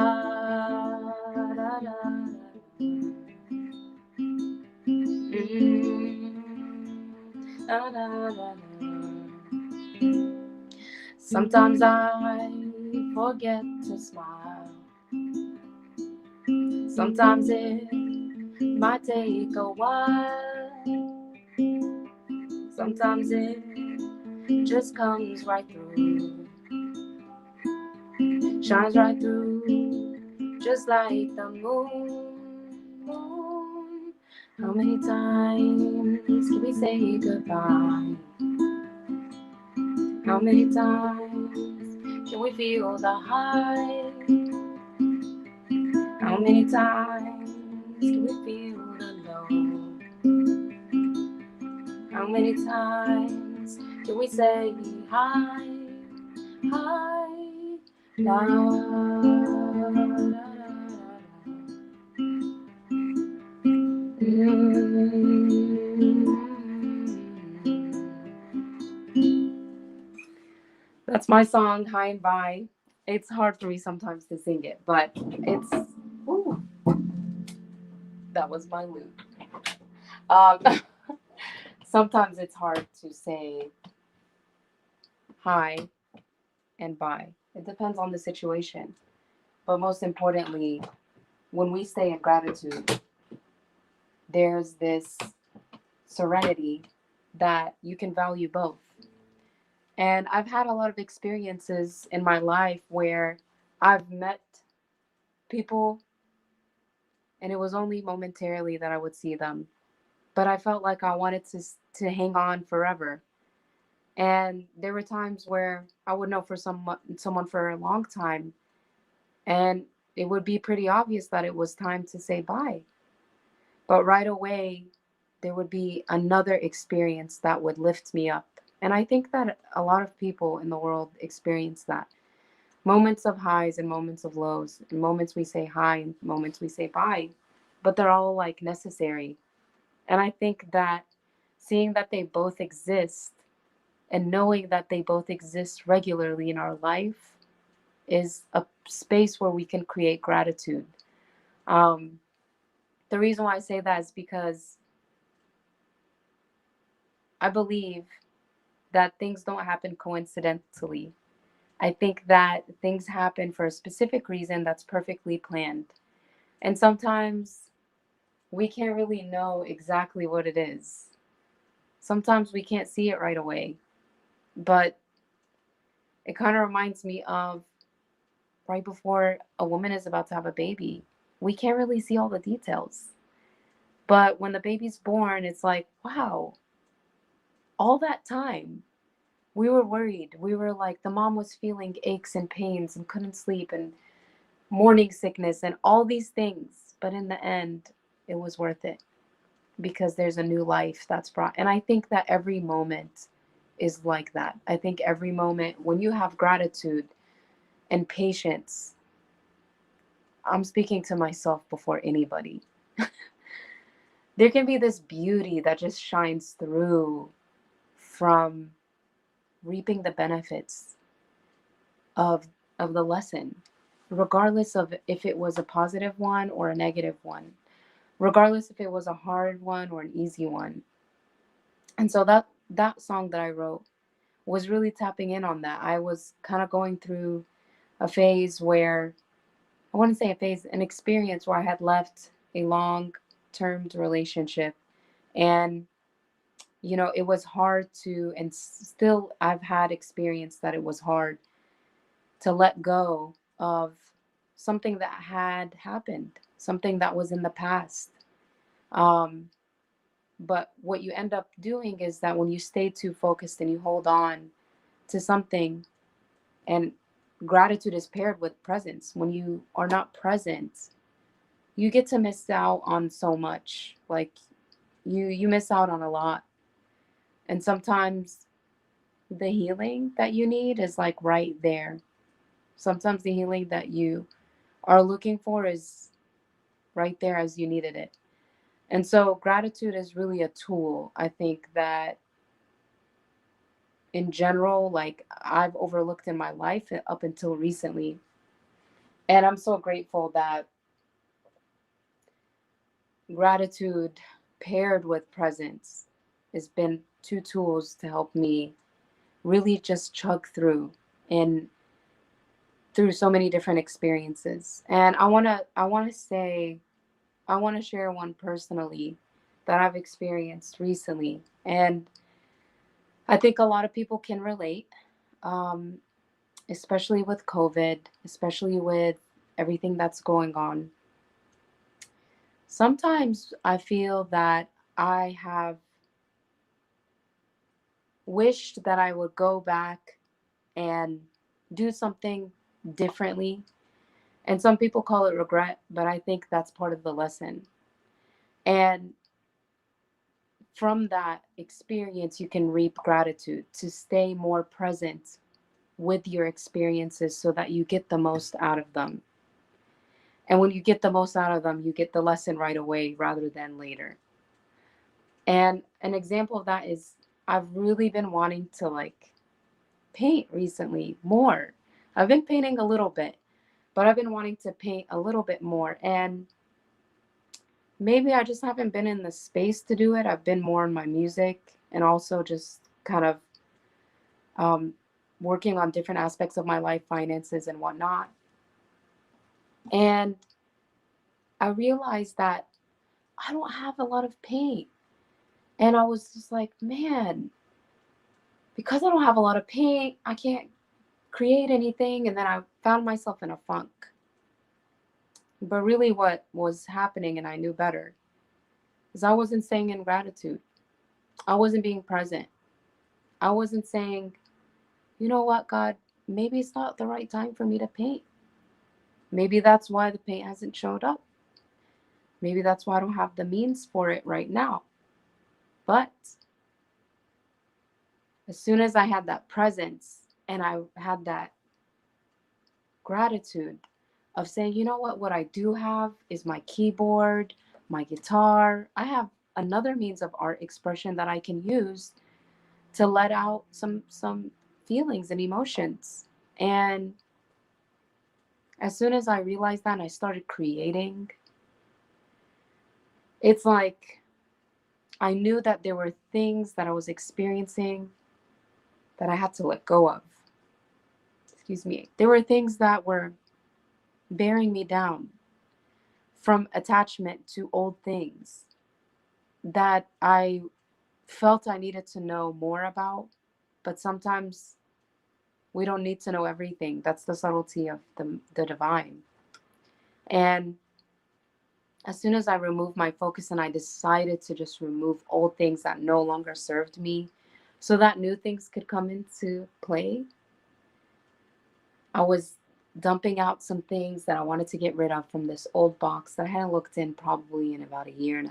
da, da, da. Da, da, da, da. Sometimes I forget to smile. Sometimes it might take a while. Sometimes it just comes right through, shines right through, just like the moon, moon. How many times can we say goodbye? How many times can we feel the high? How many times can we feel the low? How many times can we say hi, hi, la, la, la, la. That's my song, High and By. It's hard for me sometimes to sing it, but it's, ooh, that was my lute. Sometimes it's hard to say hi and bye. It depends on the situation. But most importantly, when we stay in gratitude, there's this serenity that you can value both. And I've had a lot of experiences in my life where I've met people and it was only momentarily that I would see them. But I felt like I wanted to hang on forever. And there were times where I would know for someone for a long time, and it would be pretty obvious that it was time to say bye. But right away, there would be another experience that would lift me up. And I think that a lot of people in the world experience that. Moments of highs and moments of lows, and moments we say hi and moments we say bye, but they're all like necessary. And I think that seeing that they both exist and knowing that they both exist regularly in our life is a space where we can create gratitude. Um, the reason why I say that is because I believe that things don't happen coincidentally. I think that things happen for a specific reason that's perfectly planned. And sometimes we can't really know exactly what it is. Sometimes we can't see it right away. But it kind of reminds me of right before a woman is about to have a baby. We can't really see all the details. But when the baby's born, it's like, wow, all that time we were worried. We were like, the mom was feeling aches and pains and couldn't sleep and morning sickness and all these things. But in the end, it was worth it because there's a new life that's brought. And I think that every moment is like that. I think every moment when you have gratitude and patience, I'm speaking to myself before anybody. There can be this beauty that just shines through from reaping the benefits of the lesson, regardless of if it was a positive one or a negative one, regardless if it was a hard one or an easy one. And so that song that I wrote was really tapping in on that. I was kind of going through a phase where, I wouldn't say a phase, an experience where I had left a long-term relationship. And, you know, it was hard to, and still I've had experience that it was hard to let go of something that had happened, something that was in the past. Um, but what you end up doing is that when you stay too focused and you hold on to something, and gratitude is paired with presence. When you are not present, you get to miss out on so much. Like you miss out on a lot. And sometimes the healing that you need is like right there. Sometimes the healing that you are looking for is right there as you needed it. And so gratitude is really a tool. I think that in general, like I've overlooked in my life up until recently. And I'm so grateful that gratitude paired with presence has been two tools to help me really just chug through and through so many different experiences. And I want to share one personally that I've experienced recently. And I think a lot of people can relate, um, especially with COVID, especially with everything that's going on. Sometimes I feel that I have wished that I would go back and do something differently. And some people call it regret, but I think that's part of the lesson. And from that experience, you can reap gratitude to stay more present with your experiences so that you get the most out of them. And when you get the most out of them, you get the lesson right away rather than later. And an example of that is I've really been wanting to like paint recently more. I've been painting a little bit, but I've been wanting to paint a little bit more. And maybe I just haven't been in the space to do it. I've been more in my music and also just kind of um, working on different aspects of my life, finances and whatnot. And I realized that I don't have a lot of paint. And I was just like, man, because I don't have a lot of paint, I can't create anything. And then I found myself in a funk. But really what was happening, and I knew better, is I wasn't staying in gratitude. I wasn't being present. I wasn't saying, you know what, God, maybe it's not the right time for me to paint. Maybe that's why the paint hasn't showed up. Maybe that's why I don't have the means for it right now. But as soon as I had that presence and I had that gratitude of saying, you know what I do have is my keyboard, my guitar. I have another means of art expression that I can use to let out some feelings and emotions. And as soon as I realized that and I started creating, it's like I knew that there were things that I was experiencing that I had to let go of. Excuse me. There were things that were bearing me down from attachment to old things that I felt I needed to know more about. But sometimes we don't need to know everything. That's the subtlety of the divine. And as soon as I removed my focus and I decided to just remove old things that no longer served me so that new things could come into play, I was dumping out some things that I wanted to get rid of from this old box that I hadn't looked in probably in about 1.5 years.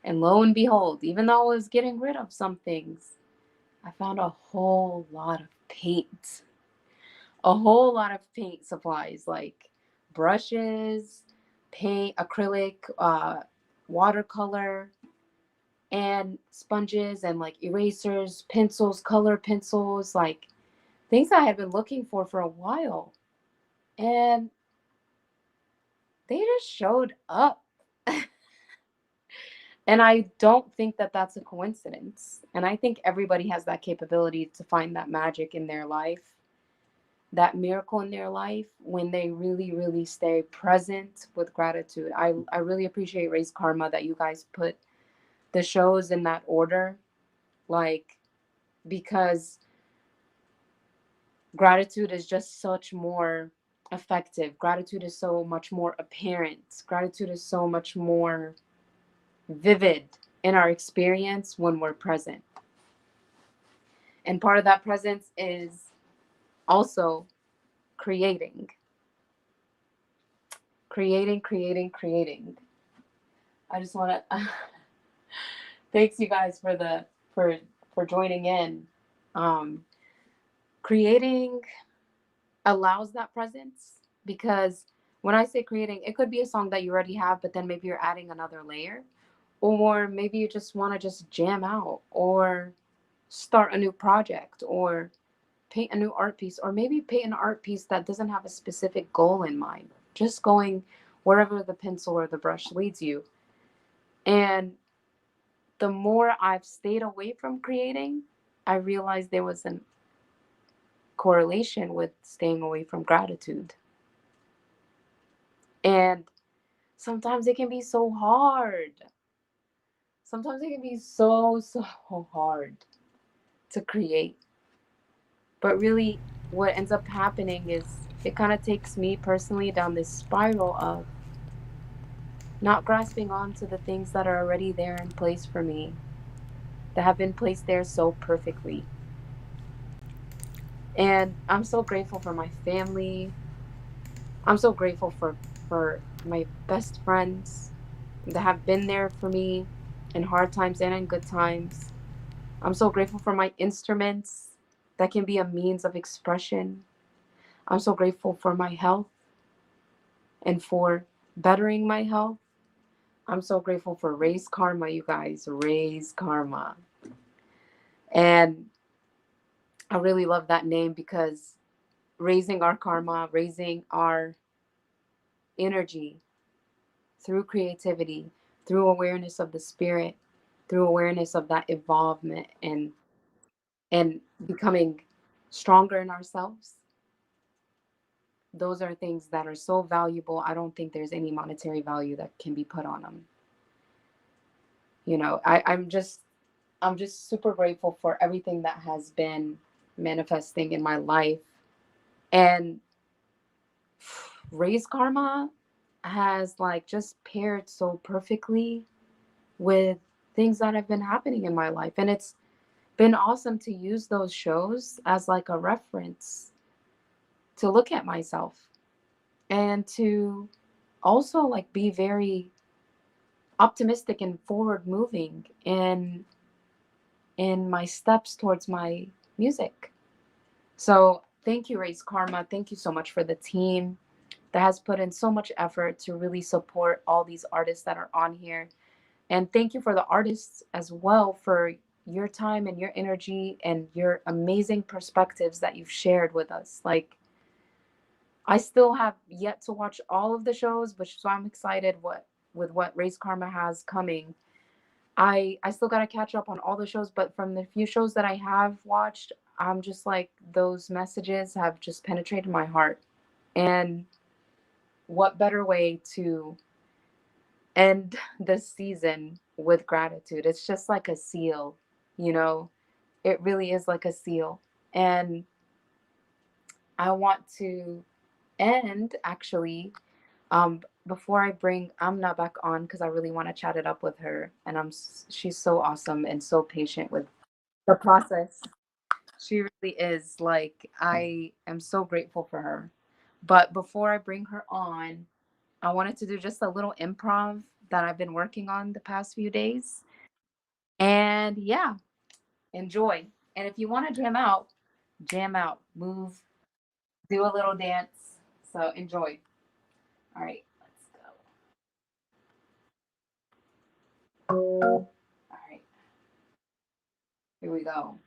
And lo and behold, even though I was getting rid of some things, I found a whole lot of paint. A whole lot of paint supplies like brushes, paint, acrylic, watercolor, and sponges and like erasers, pencils, color pencils, like things I had been looking for a while. And they just showed up. And I don't think that that's a coincidence. And I think everybody has that capability to find that magic in their life, that miracle in their life when they really, really stay present with gratitude. I really appreciate Raise Karma that you guys put the shows in that order, like, because gratitude is just such more effective. Gratitude is so much more apparent. Gratitude is so much more vivid in our experience when we're present. And part of that presence is also creating. I just want to thanks you guys for joining in. Creating allows that presence, because when I say creating, it could be a song that you already have, but then maybe you're adding another layer, or maybe you just want to just jam out or start a new project or paint a new art piece, or maybe paint an art piece that doesn't have a specific goal in mind, just going wherever the pencil or the brush leads you. And the more I've stayed away from creating, I realized there was a correlation with staying away from gratitude. And sometimes it can be so hard. Sometimes it can be so hard to create. But really, what ends up happening is it kind of takes me personally down this spiral of not grasping onto the things that are already there in place for me, that have been placed there so perfectly. And I'm so grateful for my family. I'm so grateful for my best friends that have been there for me in hard times and in good times. I'm so grateful for my instruments that can be a means of expression. I'm so grateful for my health and for bettering my health. I'm so grateful for Raise Karma, you guys. Raise Karma. And I really love that name, because raising our karma, raising our energy through creativity, through awareness of the spirit, through awareness of that evolvement and becoming stronger in ourselves. Those are things that are so valuable. I don't think there's any monetary value that can be put on them. You know, I'm just super grateful for everything that has been manifesting in my life. And Raise Karma has like just paired so perfectly with things that have been happening in my life. And it's been awesome to use those shows as like a reference to look at myself and to also like be very optimistic and forward moving in my steps towards my music. So thank you, Race Karma. Thank you so much for the team that has put in so much effort to really support all these artists that are on here. And thank you for the artists as well for your time and your energy and your amazing perspectives that you've shared with us. Like, I still have yet to watch all of the shows, but so I'm excited with what Race Karma has coming. I still got to catch up on all the shows, but from the few shows that I have watched, I'm just like, those messages have just penetrated my heart. And what better way to end the season with gratitude? It's just like a seal, you know, it really is like a seal. And I want to end actually, before I bring Amna back on, because I really want to chat it up with her, and she's so awesome and so patient with the process. She really is. Like, I am so grateful for her. But before I bring her on, I wanted to do just a little improv that I've been working on the past few days. And yeah, enjoy. And if you want to jam out, move, do a little dance. So enjoy. All right, let's go. All right, here we go.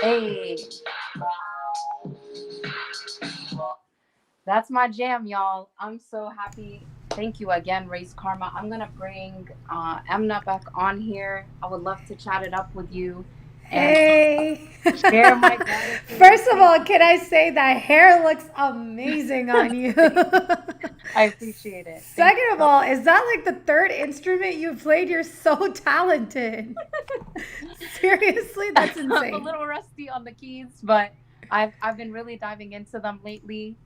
Hey, that's my jam, y'all. I'm so happy. Thank you again, Race Karma. I'm gonna bring Amna back on here. I would love to chat it up with you. and Hey. share my gratitude. First of all, can I say that hair looks amazing on you? I appreciate it. Thank Second you of so all, is that like the third instrument you played? You're so talented. Seriously, that's I'm a insane. little rusty on the keys, but I've been really diving into them lately.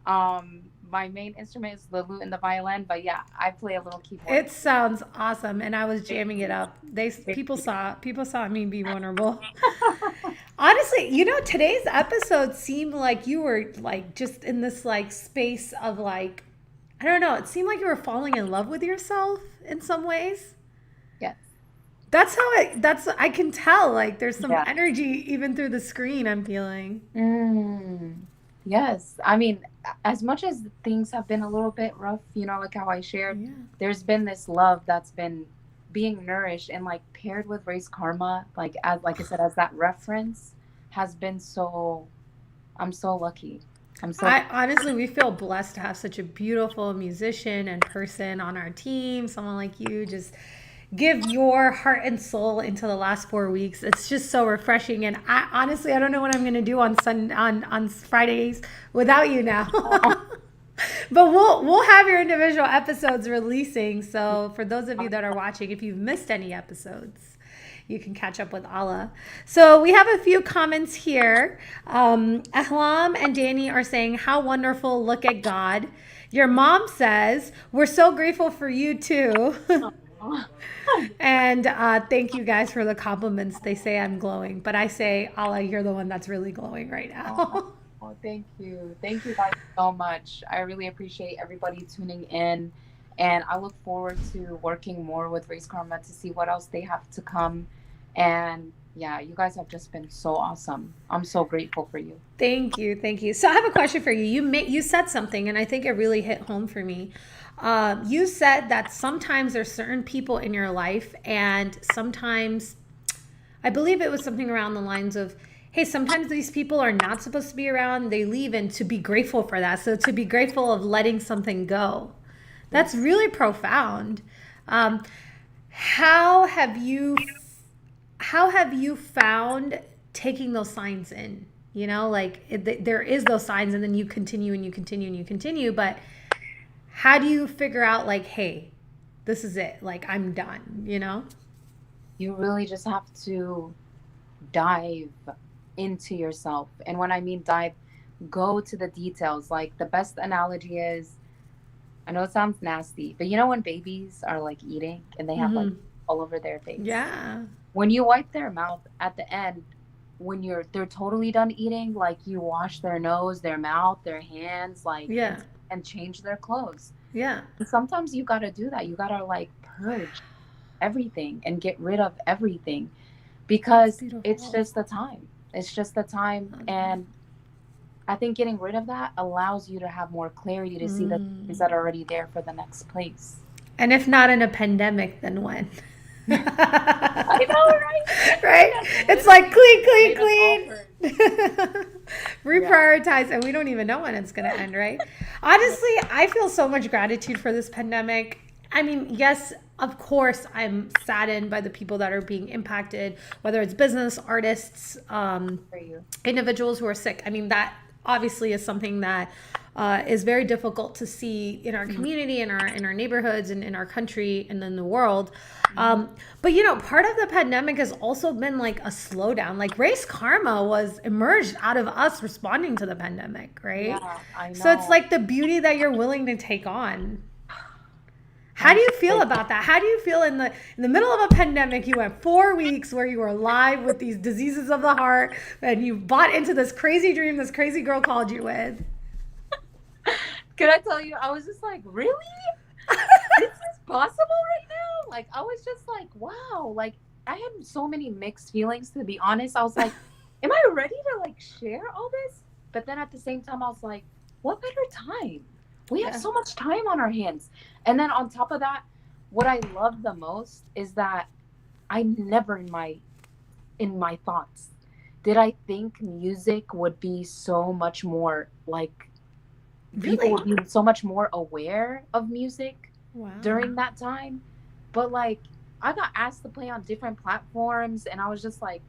My main instrument is the lute and the violin, but yeah, I play a little keyboard. It sounds awesome, and I was jamming it up. Thank People saw me be vulnerable. Honestly, today's episode seemed like you were like just in this like space of like, I don't know. It seemed like you were falling in love with yourself in some ways. Yes. I can tell, like there's some Yeah. energy even through the screen I'm feeling. Yes. I mean, as much as things have been a little bit rough, like how I shared, Yeah. there's been this love that's been being nourished and like paired with race karma, like I said, as that reference has been I'm so lucky. Honestly, we feel blessed to have such a beautiful musician and person on our team. Someone like you just give your heart and soul into the last 4 weeks. It's just so refreshing. And I don't know what I'm going to do on Fridays without you now. But we'll have your individual episodes releasing. So for those of you that are watching, if you've missed any episodes, you can catch up with Ahlaam. So we have a few comments here. Ahlaam and Danny are saying, how wonderful, look at God. Your mom says, we're so grateful for you too. And thank you guys for the compliments. They say I'm glowing, but I say, Ahlaam, you're the one that's really glowing right now. Oh, thank you. Thank you guys so much. I really appreciate everybody tuning in. And I look forward to working more with Race Karma to see what else they have to come. And yeah, you guys have just been so awesome. I'm so grateful for you. Thank you. Thank you. So I have a question for you. You said something, and I think it really hit home for me. You said that sometimes there's certain people in your life, and sometimes, I believe it was something around the lines of, hey, sometimes these people are not supposed to be around. They leave, and to be grateful for that. So to be grateful of letting something go. That's really profound. How have you found taking those signs in? There is those signs, and then you continue and you continue and you continue. But how do you figure out, like, hey, this is it. Like, I'm done, You really just have to dive into yourself. And when I mean dive, go to the details. Like, the best analogy is, I know it sounds nasty, but when babies are like eating and they have like all over their face. Yeah. When you wipe their mouth at the end, when they're totally done eating, like you wash their nose, their mouth, their hands, like and change their clothes. Yeah. And sometimes you gotta do that. You gotta like purge everything and get rid of everything, because it's just the time. It's just the time. And I think getting rid of that allows you to have more clarity to see the things that are already there for the next place. And if not in a pandemic, then when? I know, right? Right? It's like clean. Reprioritize, and we don't even know when it's going to end, right? Honestly, I feel so much gratitude for this pandemic. I mean, yes, of course, I'm saddened by the people that are being impacted, whether it's business, artists, individuals who are sick. I mean, that obviously is something that is very difficult to see in our community, in our neighborhoods, and in our country, and in the world. But part of the pandemic has also been like a slowdown. Like race karma was emerged out of us responding to the pandemic, right? Yeah, I know. So it's like the beauty that you're willing to take on. How do you feel about that? How do you feel in the middle of a pandemic? You went 4 weeks where you were live with these diseases of the heart, and you bought into this crazy dream this crazy girl called you with. Can I tell you, I was just like, really? This is possible right now? Like, I was just like, wow. Like, I had so many mixed feelings, to be honest. I was like, am I ready to like share all this? But then at the same time, I was like, what better time? We have so much time on our hands. And then on top of that, what I love the most is that I never in my thoughts did I think music would be so much more like people would be so much more aware of music during that time. But like I got asked to play on different platforms, and I was just like,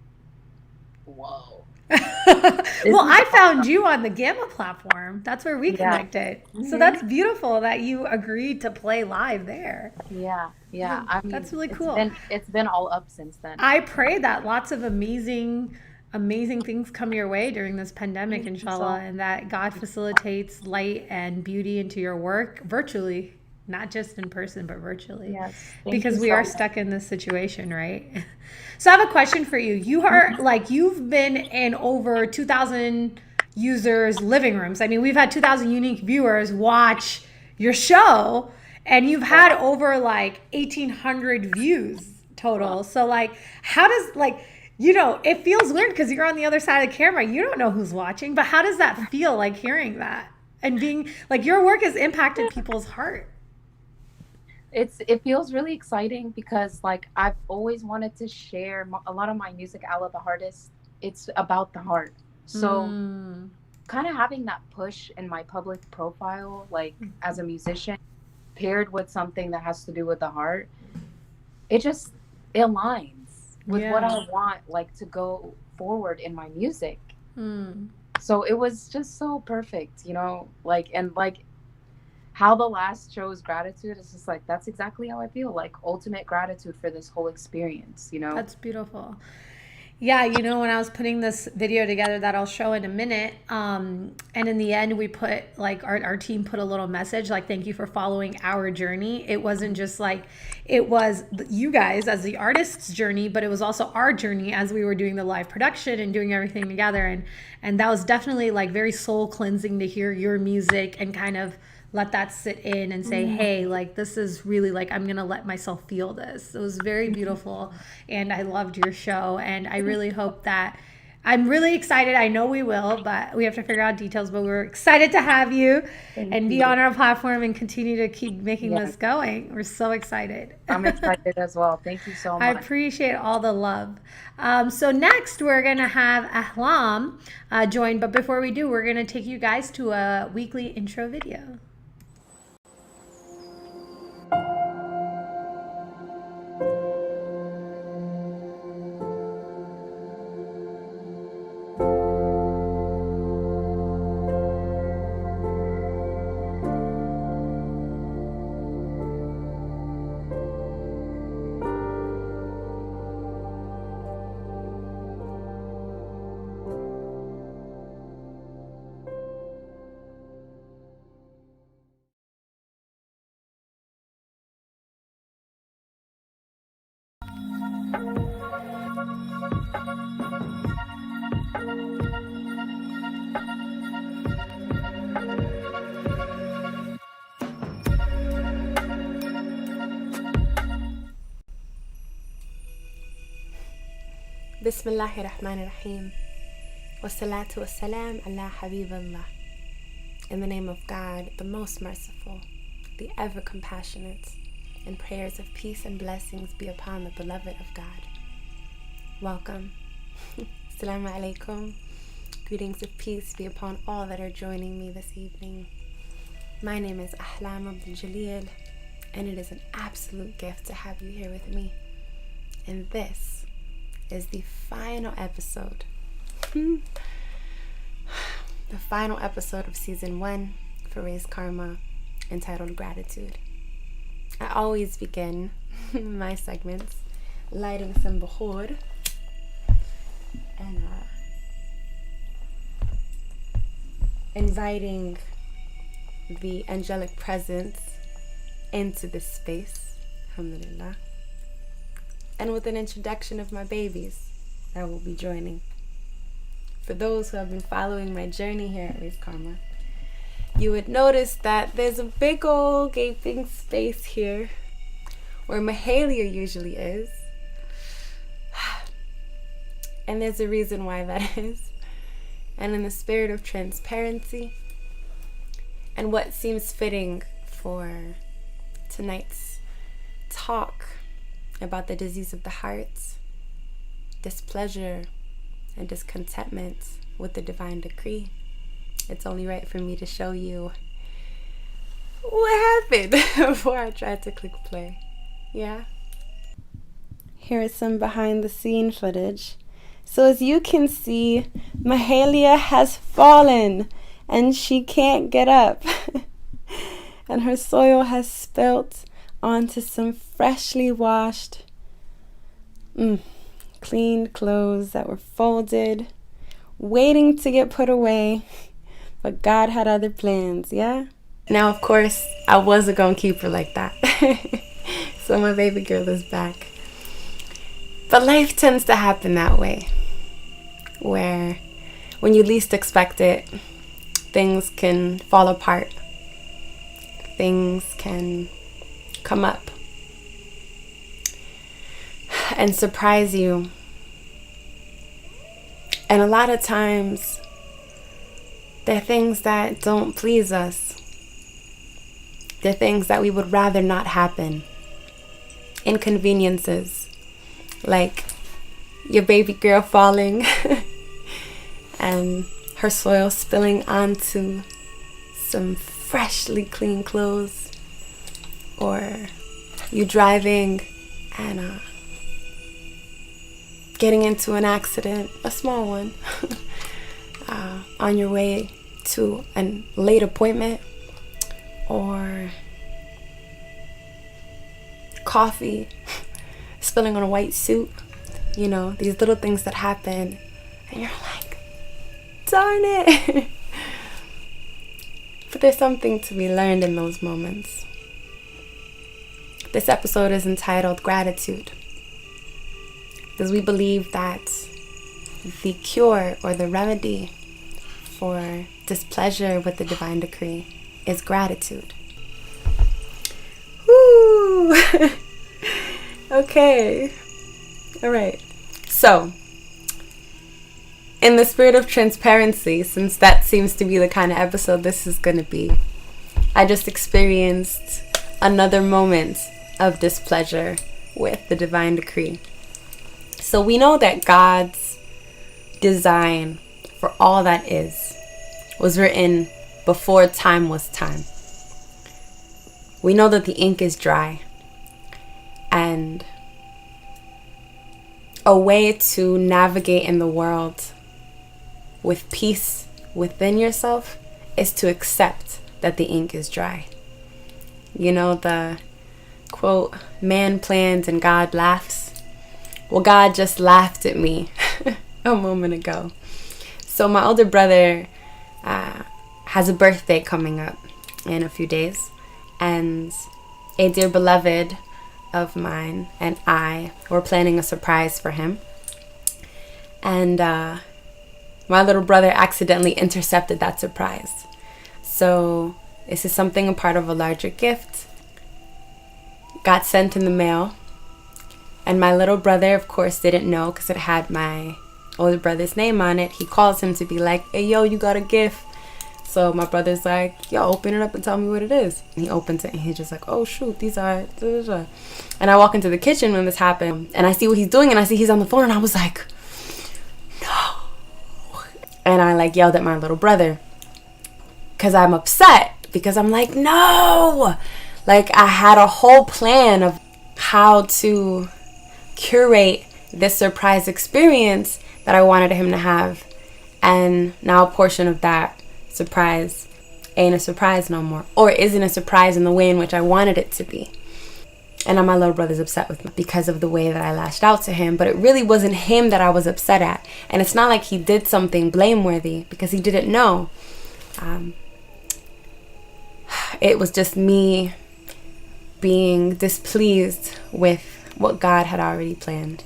whoa. Well, I found you on the Gamma platform. That's where we Yeah. connected. So that's beautiful that you agreed to play live there. Yeah. I mean, That's really cool. It's been all up since then. I pray that lots of amazing things come your way during this pandemic, inshallah, and that God facilitates light and beauty into your work virtually, not just in person, but virtually. Yes. Because we are stuck in this situation, right? So I have a question for you. You are like, you've been in over 2,000 users' living rooms. I mean, we've had 2,000 unique viewers watch your show, and you've had over like 1,800 views total. So like, how does like, you know, it feels weird because you're on the other side of the camera. You don't know who's watching, but how does that feel, like hearing that and being like, your work has impacted people's heart? It feels really exciting because like I've always wanted to share a lot of my music. Ahlaa the Heartist, it's about the heart. So kind of having that push in my public profile, like as a musician, paired with something that has to do with the heart, it aligns with what I want, like, to go forward in my music. So it was just so perfect, you know, like, and like how the last show's gratitude is just like, that's exactly how I feel, like ultimate gratitude for this whole experience, you know? That's beautiful. Yeah, you know, when I was putting this video together that I'll show in a minute, and in the end we put like our team put a little message like, thank you for following our journey. It wasn't just like, it was you guys as the artist's journey, but it was also our journey as we were doing the live production and doing everything together. And that was definitely like very soul cleansing to hear your music and kind of let that sit in and say, hey, like, this is really like, I'm going to let myself feel this. It was very beautiful. And I loved your show. And I really hope that, I'm really excited. I know we will, but we have to figure out details, but we're excited to have you and be on our platform and continue to keep making this going. We're so excited. I'm excited as well. Thank you so much. I appreciate all the love. So next we're going to have Ahlaam join. But before we do, we're going to take you guys to a weekly intro video. Bismillahirrahmanirrahim. Wassalatu wassalam ala Habiballah. In the name of God, the most merciful, the ever compassionate, and prayers of peace and blessings be upon the beloved of God. Welcome. Assalamu alaikum. Greetings of peace be upon all that are joining me this evening. My name is Ahlaam Abdul, and it is an absolute gift to have you here with me. And this is the final episode. The final episode of season 1 for Raise Karma, entitled Gratitude. I always begin my segments lighting some bukhur and inviting the angelic presence into this space, alhamdulillah, and with an introduction of my babies that will be joining. For those who have been following my journey here at Raise Karma, you would notice that there's a big old gaping space here where Mahalia usually is. And there's a reason why that is. And in the spirit of transparency and what seems fitting for tonight's talk about the disease of the heart, displeasure, and discontentment with the divine decree, it's only right for me to show you what happened before I tried to click play. Yeah? Here is some behind the scene footage So as you can see, Mahalia has fallen and she can't get up. And her soil has spilt onto some freshly washed, cleaned clothes that were folded, waiting to get put away. But God had other plans, yeah? Now, of course, I wasn't going to keep her like that. So my baby girl is back. But life tends to happen that way, where when you least expect it, things can fall apart. Things can come up and surprise you. And a lot of times, they're things that don't please us. They're things that we would rather not happen. Inconveniences, like your baby girl falling and her soil spilling onto some freshly clean clothes, or you driving and getting into an accident, a small one, on your way to a late appointment, or coffee spilling on a white suit. You know, these little things that happen and you're like, darn it. But there's something to be learned in those moments. This episode is entitled Gratitude, because we believe that the cure or the remedy for displeasure with the divine decree is gratitude. Woo! Okay. All right. So, in the spirit of transparency, since that seems to be the kind of episode this is going to be, I just experienced another moment of displeasure with the divine decree. So we know that God's design for all that is was written before time was time. We know that the ink is dry, and a way to navigate in the world with peace within yourself is to accept that the ink is dry. You know the quote, man plans and God laughs. Well, God just laughed at me a moment ago. So my older brother has a birthday coming up in a few days, and a dear beloved of mine and I were planning a surprise for him. And my little brother accidentally intercepted that surprise. So this is something a part of a larger gift. Got sent in the mail. And my little brother, of course, didn't know because it had my older brother's name on it. He calls him to be like, hey, yo, you got a gift. So my brother's like, yo, open it up and tell me what it is. And he opens it and he's just like, oh, shoot, these are... And I walk into the kitchen when this happened and I see what he's doing and I see he's on the phone and I was like, no. And I like yelled at my little brother because I'm upset, because I'm like, no. Like I had a whole plan of how to curate this surprise experience that I wanted him to have. And now a portion of that surprise ain't a surprise no more, or isn't a surprise in the way in which I wanted it to be. And now my little brother's upset with me because of the way that I lashed out to him. But it really wasn't him that I was upset at. And it's not like he did something blameworthy, because he didn't know. It was just me being displeased with what God had already planned.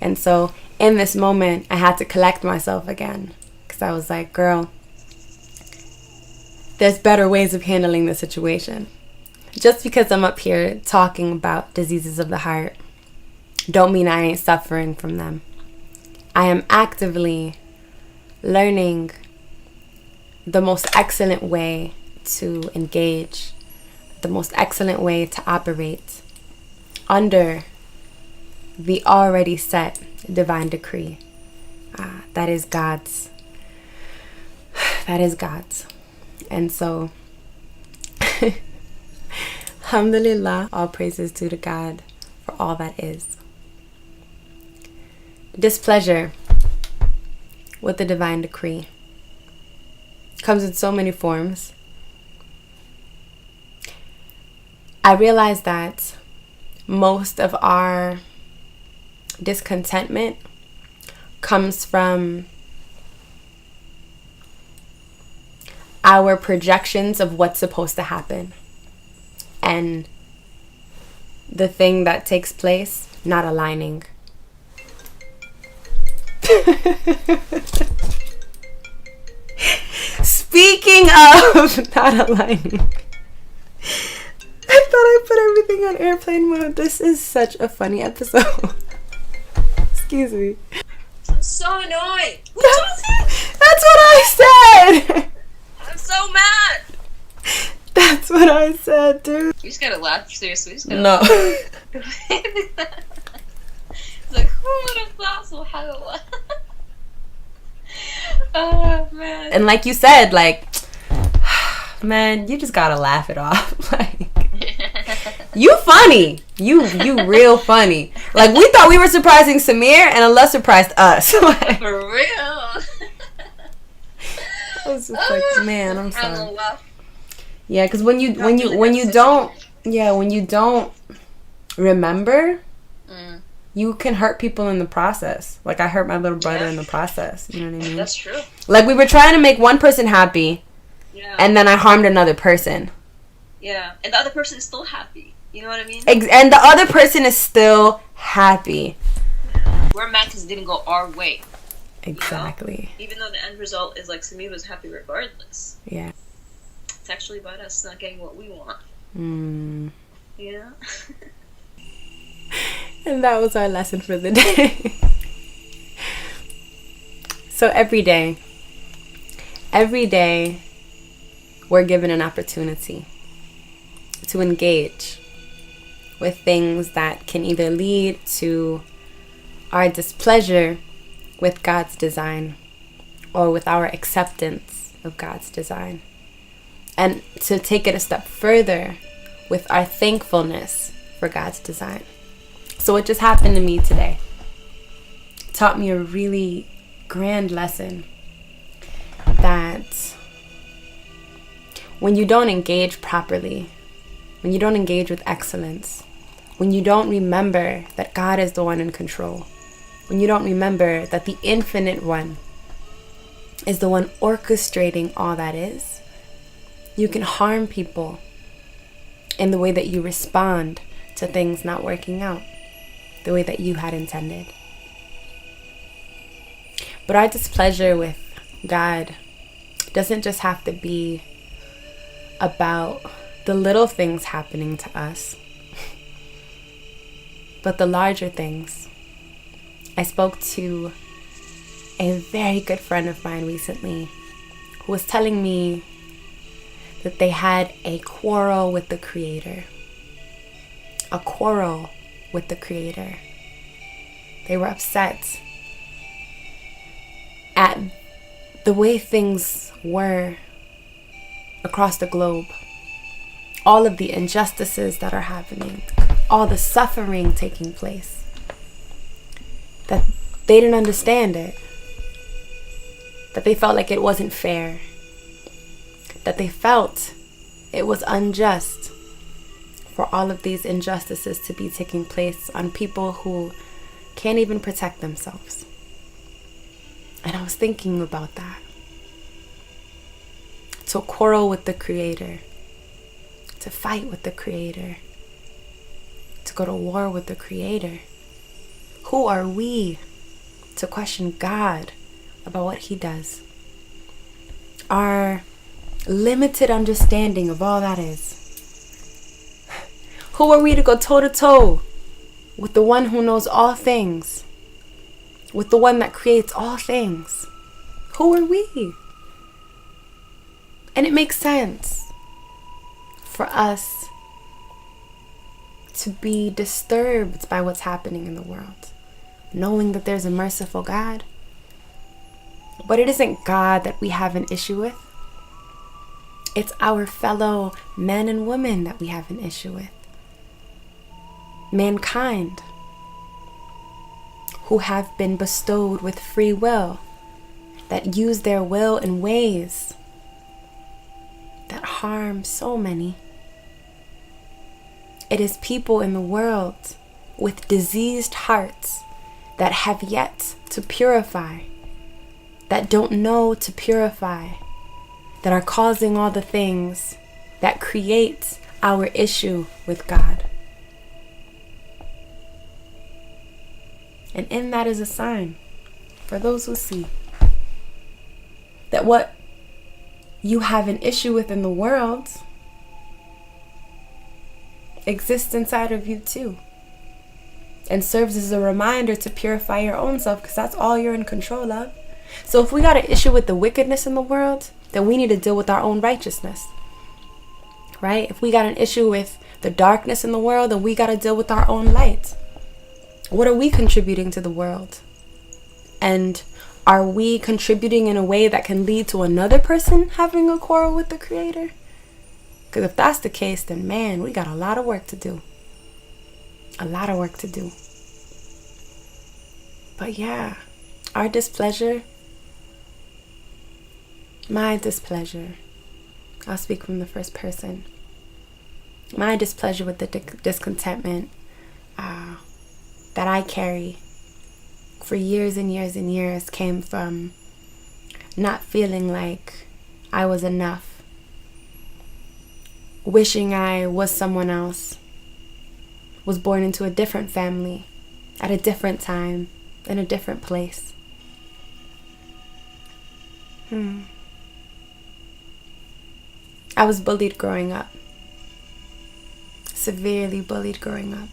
And so in this moment, I had to collect myself again, because I was like, girl, there's better ways of handling the situation. Just because I'm up here talking about diseases of the heart, don't mean I ain't suffering from them. I am actively learning the most excellent way to engage, the most excellent way to operate under the already set divine decree. That is God's. That is God's. And so, alhamdulillah, all praises due to God for all that is. Displeasure. with the divine decree. It comes in so many forms. I realize that most of our discontentment comes from our projections of what's supposed to happen and the thing that takes place not aligning. Speaking of not aligning, I thought I put everything on airplane mode. This is such a funny episode. Excuse me. I'm so annoyed. That's what I said. I'm so mad. That's what I said, dude. You just gotta laugh, seriously. You just gotta No. laugh. It's like, who would have thought so? How? Oh, man. And like you said, like, man, you just gotta laugh it off. Like, you funny. You real funny. Like, we thought we were surprising Samir, and Allah surprised us. Like, For real. I was just like, man, I'm I'm sorry. gonna laugh. Yeah, because when you don't remember, you can hurt people in the process. Like, I hurt my little brother in the process. You know what I mean? That's true. Like, we were trying to make one person happy, Yeah. and then I harmed another person. Yeah. And the other person is still happy. You know what I mean? And the other person is still happy. We're mad because it didn't go our way. Exactly. Even though the end result is like Samir was happy regardless. Yeah. It's actually about us not getting what we want. You know? And that was our lesson for the day. So every day, we're given an opportunity to engage with things that can either lead to our displeasure with God's design or with our acceptance of God's design. And to take it a step further with our thankfulness for God's design. So what just happened to me today taught me a really grand lesson that when you don't engage properly, when you don't engage with excellence, when you don't remember that God is the one in control, when you don't remember that the infinite one is the one orchestrating all that is, you can harm people in the way that you respond to things not working out the way that you had intended. But our displeasure with God doesn't just have to be about the little things happening to us, but the larger things. I spoke to a very good friend of mine recently who was telling me that they had a quarrel with the Creator. A quarrel with the Creator. They were upset at the way things were across the globe. All of the injustices that are happening, all the suffering taking place. That they didn't understand it. That they felt like it wasn't fair. That they felt it was unjust for all of these injustices to be taking place on people who can't even protect themselves. And I was thinking about that. To quarrel with the Creator, to fight with the Creator, to go to war with the Creator. Who are we to question God about what He does? Our limited understanding of all that is. Who are we to go toe-to-toe with the one who knows all things? With the one that creates all things? Who are we? And it makes sense for us to be disturbed by what's happening in the world, knowing that there's a merciful God. But it isn't God that we have an issue with. It's our fellow men and women that we have an issue with. Mankind, who have been bestowed with free will that use their will in ways that harm so many. It is people in the world with diseased hearts that have yet to purify, that don't know to purify, that are causing all the things that create our issue with God. And in that is a sign for those who see that what you have an issue with in the world exists inside of you too, and serves as a reminder to purify your own self, because that's all you're in control of. So if we got an issue with the wickedness in the world, then we need to deal with our own righteousness, right? If we got an issue with the darkness in the world, then we got to deal with our own light. What are we contributing to the world? And are we contributing in a way that can lead to another person having a quarrel with the Creator? Because if that's the case, then man, we got a lot of work to do. A lot of work to do. But yeah, our displeasure, my displeasure, I'll speak from the first person. My displeasure with the discontentment that I carry for years and years and years came from not feeling like I was enough, wishing I was someone else, was born into a different family, at a different time, in a different place. I was bullied growing up, severely bullied growing up.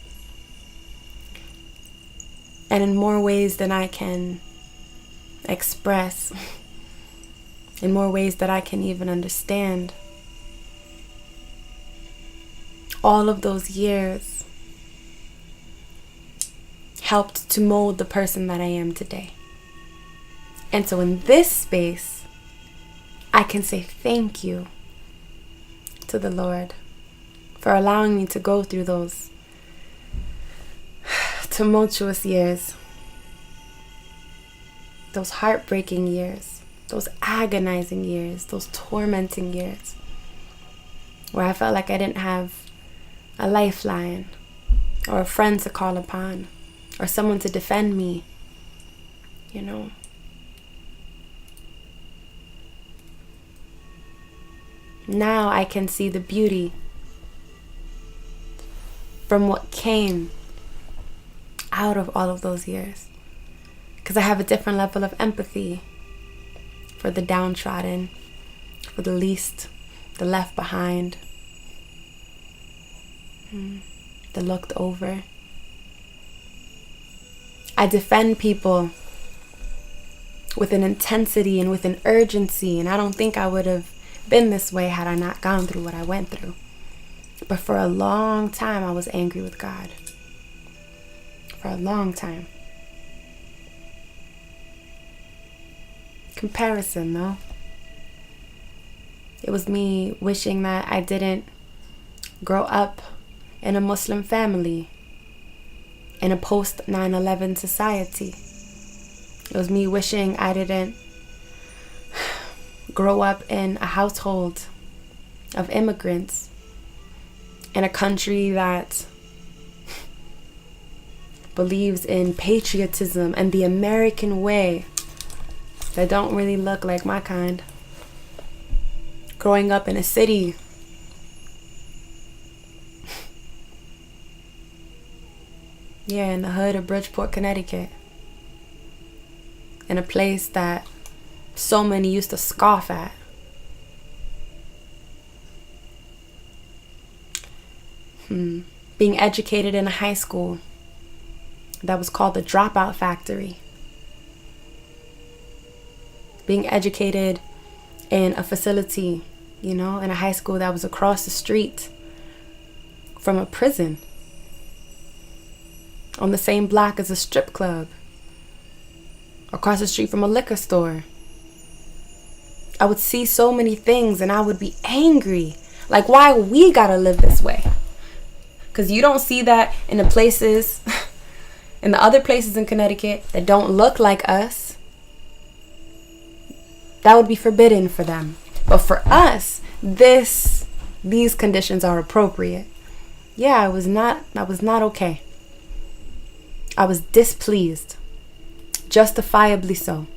And in more ways than I can express, in more ways that I can even understand. All of those years helped to mold the person that I am today. And so in this space, I can say thank you to the Lord for allowing me to go through those tumultuous years, those heartbreaking years, those agonizing years, those tormenting years, where I felt like I didn't have a lifeline or a friend to call upon or someone to defend me, you know. Now I can see the beauty from what came out of all of those years, because I have a different level of empathy for the downtrodden, for the least, the left behind, the looked over. I defend people with an intensity and with an urgency, and I don't think I would have been this way had I not gone through what I went through. But for a long time I was angry with God. For a long time. Comparison, though. It was me wishing that I didn't grow up in a Muslim family, in a post 9/11 society. It was me wishing I didn't grow up in a household of immigrants in a country that believes in patriotism and the American way that don't really look like my kind. Growing up in a city in the hood of Bridgeport, Connecticut, in a place that so many used to scoff at. Being educated in a high school that was called the Dropout Factory. Being educated in a facility, in a high school that was across the street from a prison, on the same block as a strip club, across the street from a liquor store. I would see so many things and I would be angry. Like, why we gotta live this way? Because you don't see that in the places, in the other places in Connecticut that don't look like us. That would be forbidden for them. But for us, these conditions are appropriate. Yeah, I was not okay. I was displeased. Justifiably so.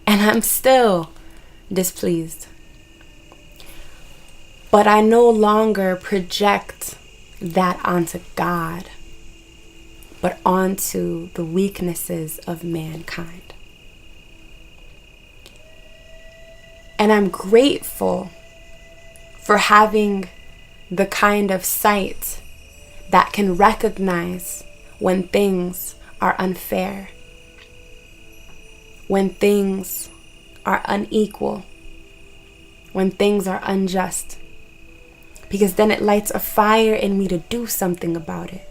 And I'm still displeased. But I no longer project that onto God, but onto the weaknesses of mankind. And I'm grateful for having the kind of sight that can recognize when things are unfair, when things are unequal, when things are unjust. Because then it lights a fire in me to do something about it.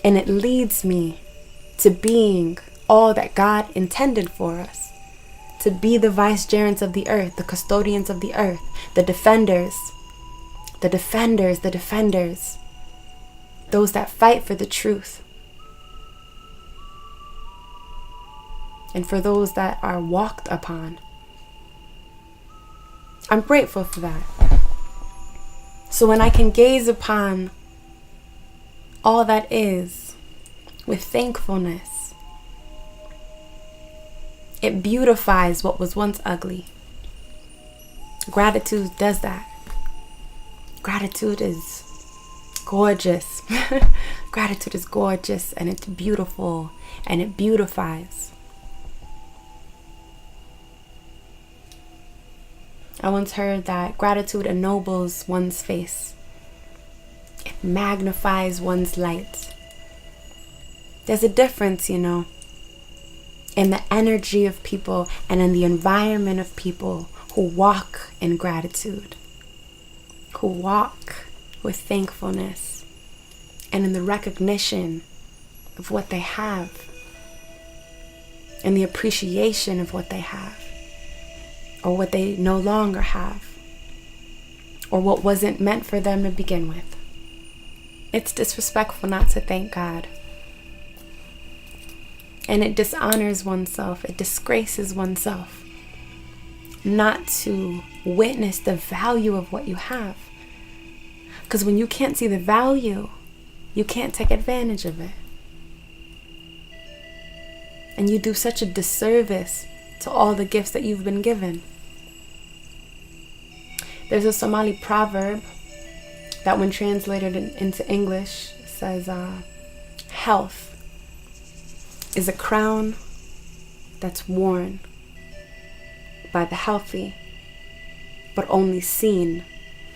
And it leads me to being all that God intended for us. To be the vicegerents of the earth, the custodians of the earth, the defenders. The defenders, the defenders. Those that fight for the truth. And for those that are walked upon. I'm grateful for that. So when I can gaze upon all that is with thankfulness, it beautifies what was once ugly. Gratitude does that. Gratitude is gorgeous. Gratitude is gorgeous, and it's beautiful, and it beautifies. I once heard that gratitude ennobles one's face. It magnifies one's light. There's a difference, in the energy of people and in the environment of people who walk in gratitude, who walk with thankfulness, and in the recognition of what they have, and the appreciation of what they have. Or what they no longer have, or what wasn't meant for them to begin with. It's disrespectful not to thank God. And it dishonors oneself, it disgraces oneself not to witness the value of what you have. Because when you can't see the value, you can't take advantage of it. And you do such a disservice to all the gifts that you've been given. There's a Somali proverb that when translated into English says, health is a crown that's worn by the healthy, but only seen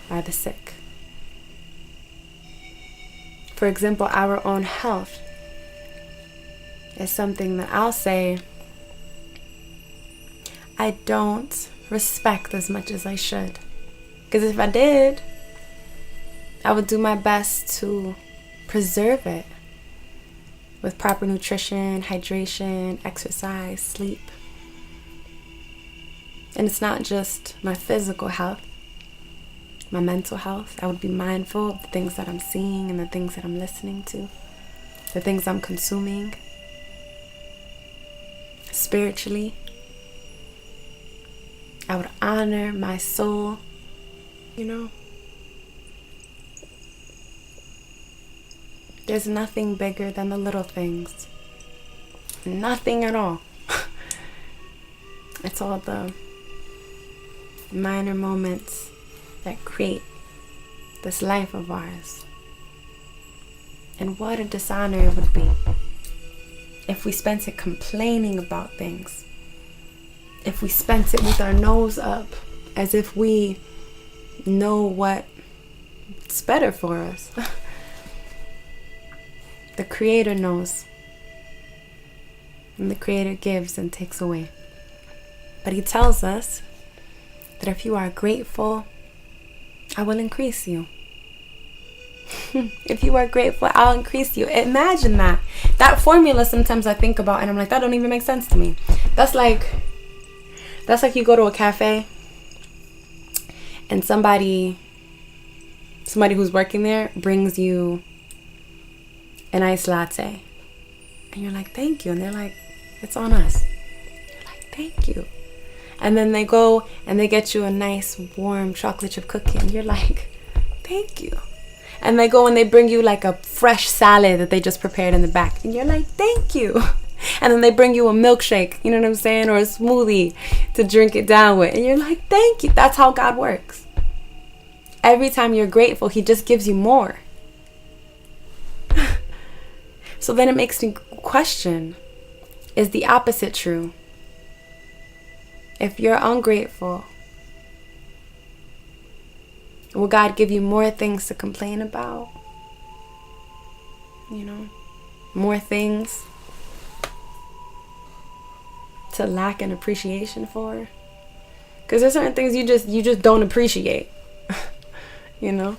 by the sick. For example, our own health is something that I'll say I don't respect as much as I should. Because if I did, I would do my best to preserve it with proper nutrition, hydration, exercise, sleep. And it's not just my physical health, my mental health. I would be mindful of the things that I'm seeing and the things that I'm listening to, the things I'm consuming. Spiritually, I would honor my soul, There's nothing bigger than the little things. Nothing at all. It's all the minor moments that create this life of ours. And what a dishonor it would be if we spent it complaining about things. If we spent it with our nose up, as if we know what's better for us. The Creator knows. And the Creator gives and takes away. But He tells us that if you are grateful, I will increase you. If you are grateful, I'll increase you. Imagine that. That formula sometimes I think about and I'm like, that don't even make sense to me. That's like you go to a cafe and somebody who's working there brings you an iced latte. And you're like, thank you. And they're like, it's on us. You're like, thank you. And then they go and they get you a nice warm chocolate chip cookie. And you're like, thank you. And they go and they bring you like a fresh salad that they just prepared in the back. And you're like, thank you. And then they bring you a milkshake, you know what I'm saying? Or a smoothie to drink it down with. And you're like, thank you. That's how God works. Every time you're grateful, he just gives you more. So then it makes me question, is the opposite true? If you're ungrateful, will God give you more things to complain about? You know, more things to lack an appreciation for? Because there's certain things you just don't appreciate. You know,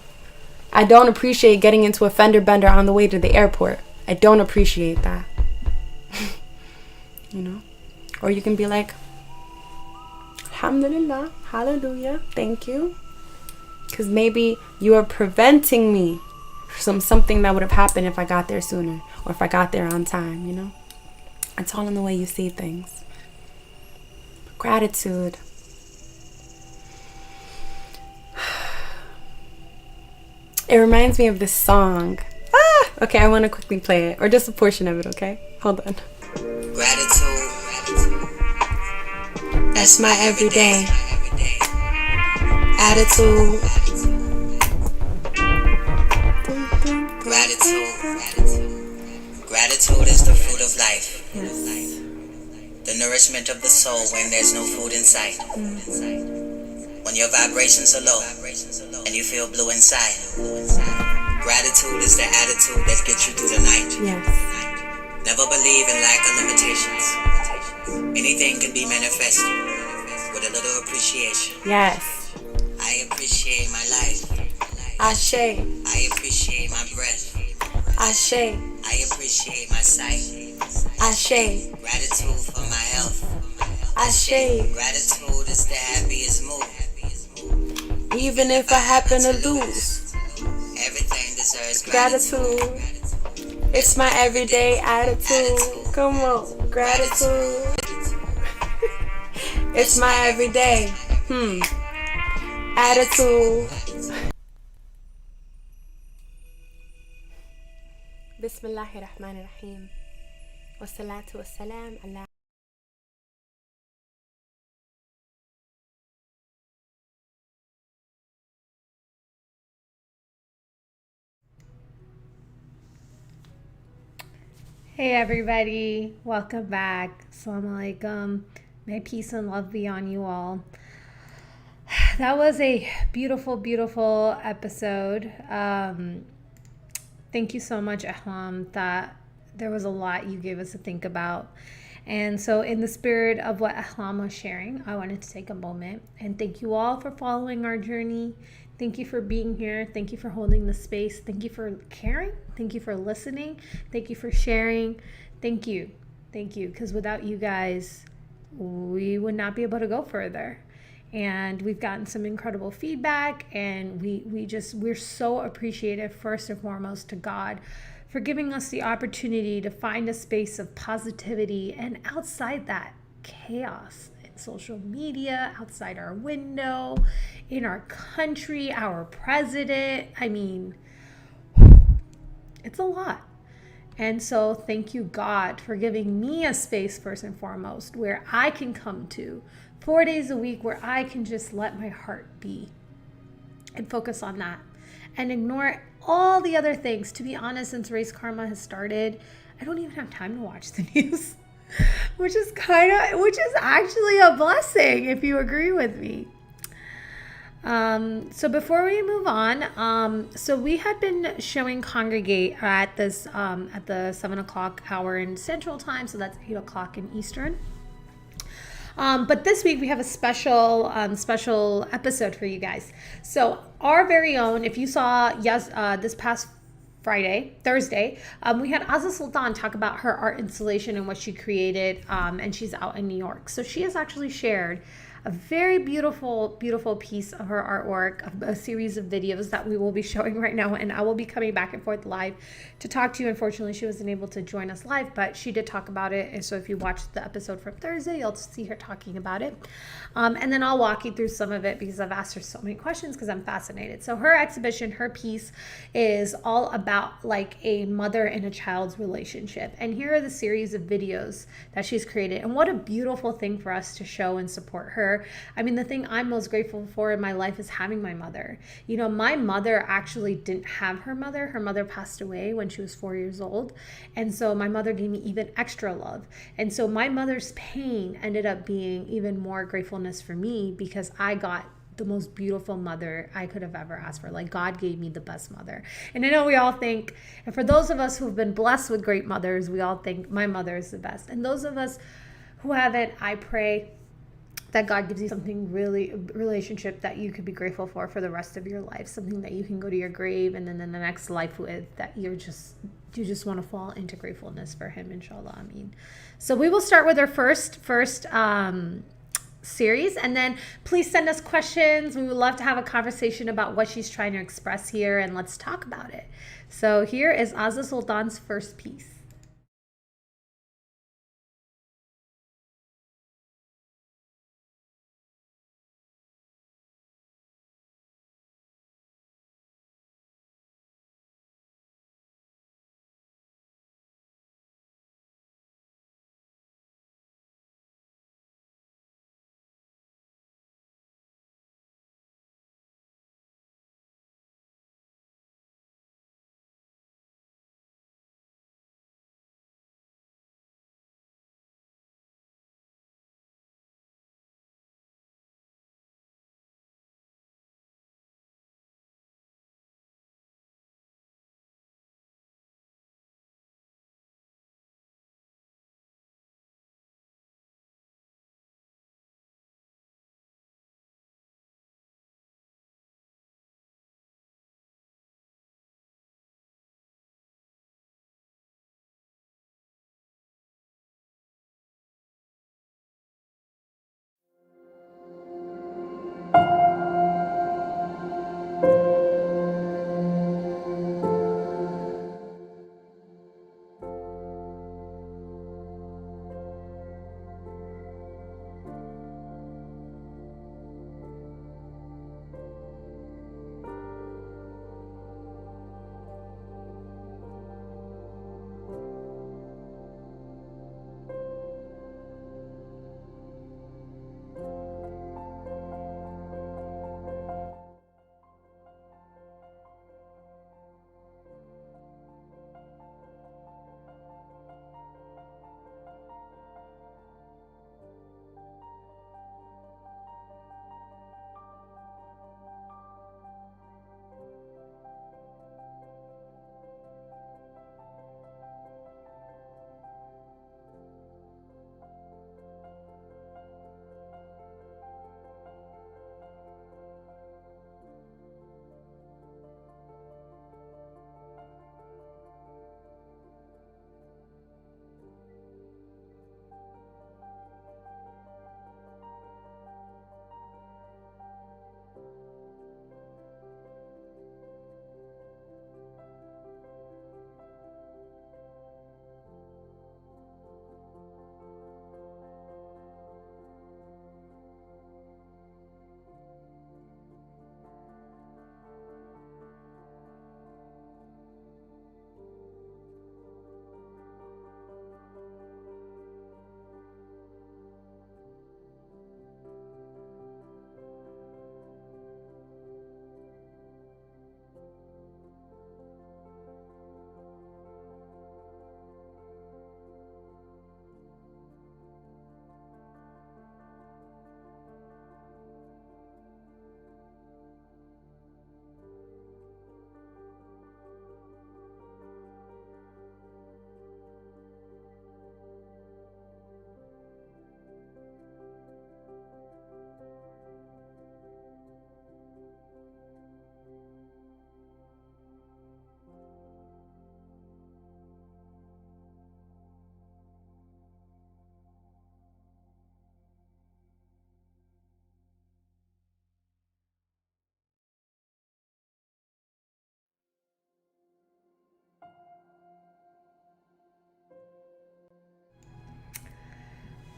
I don't appreciate getting into a fender bender on the way to the airport. I don't appreciate that. You know, or you can be like, alhamdulillah, hallelujah, thank you. Because maybe you are preventing me from something that would have happened if I got there sooner, or if I got there on time, you know. It's all in the way you see things. Gratitude. It reminds me of this song. Okay, I want to quickly play it, or just a portion of it, okay? Hold on. Gratitude. That's my everyday attitude. Gratitude. Gratitude is the fruit of life. Yes. The nourishment of the soul when there's no food in sight. When your vibrations are low and you feel blue inside. Gratitude is the attitude that gets you through the night. Yes. Never believe in lack or limitations. Anything can be manifested with a little appreciation. Yes. I appreciate my life. Ashe. I appreciate my breath. Ashe. I appreciate my sight. Ashe. Gratitude for my health. Ashe. Gratitude is the happiest mood. Even if I happen to lose. Everything deserves Gratitude. It's my everyday attitude. Come on. Gratitude. It's my everyday attitude. Bismillahirrahmanirrahim. Wassalatu wassalam ala. Hey everybody, welcome back. Assalamu alaikum. May peace and love be on you all. That was a beautiful, beautiful episode. Thank you so much, Ahlaam. That there was a lot you gave us to think about. And so in the spirit of what Ahlaam was sharing, I wanted to take a moment and thank you all for following our journey. Thank you for being here. Thank you for holding the space. Thank you for caring. Thank you for listening. Thank you for sharing. Thank you. Thank you. Because without you guys, we would not be able to go further. And we've gotten some incredible feedback, and we're so appreciative, first and foremost, to God for giving us the opportunity to find a space of positivity, and outside that, chaos in social media, outside our window, in our country, our president. I mean, it's a lot. And so thank you, God, for giving me a space, first and foremost, where I can come to 4 days a week, where I can just let my heart be and focus on that and ignore all the other things. To be honest, since Race Karma has started, I don't even have time to watch the news, which is actually a blessing, if you agree with me. So before we move on, so we had been showing Congregate at this at the 7 o'clock hour in Central Time, so that's 8 o'clock in Eastern. But this week we have a special episode for you guys. So our very own, if you saw this past Thursday, we had Azzah Sultan talk about her art installation and what she created, and she's out in New York. So she has actually shared a very beautiful, beautiful piece of her artwork, a series of videos that we will be showing right now. And I will be coming back and forth live to talk to you. Unfortunately, she wasn't able to join us live, but she did talk about it. And so if you watch the episode from Thursday, you'll see her talking about it. And then I'll walk you through some of it because I've asked her so many questions because I'm fascinated. So her exhibition, her piece is all about like a mother and a child's relationship. And here are the series of videos that she's created. And what a beautiful thing for us to show and support her. I mean, the thing I'm most grateful for in my life is having my mother. You know, my mother actually didn't have her mother. Her mother passed away when she was 4 years old. And so my mother gave me even extra love. And so my mother's pain ended up being even more gratefulness for me because I got the most beautiful mother I could have ever asked for. Like, God gave me the best mother. And I know we all think, and for those of us who've been blessed with great mothers, we all think my mother is the best. And those of us who haven't, I pray that God gives you something really, a relationship that you could be grateful for the rest of your life, something that you can go to your grave and then in the next life with, that you just want to fall into gratefulness for him, inshallah. I mean, so we will start with our first series, and then please send us questions. We would love to have a conversation about what she's trying to express here, and let's talk about it. So here is Azzah Sultan's first piece.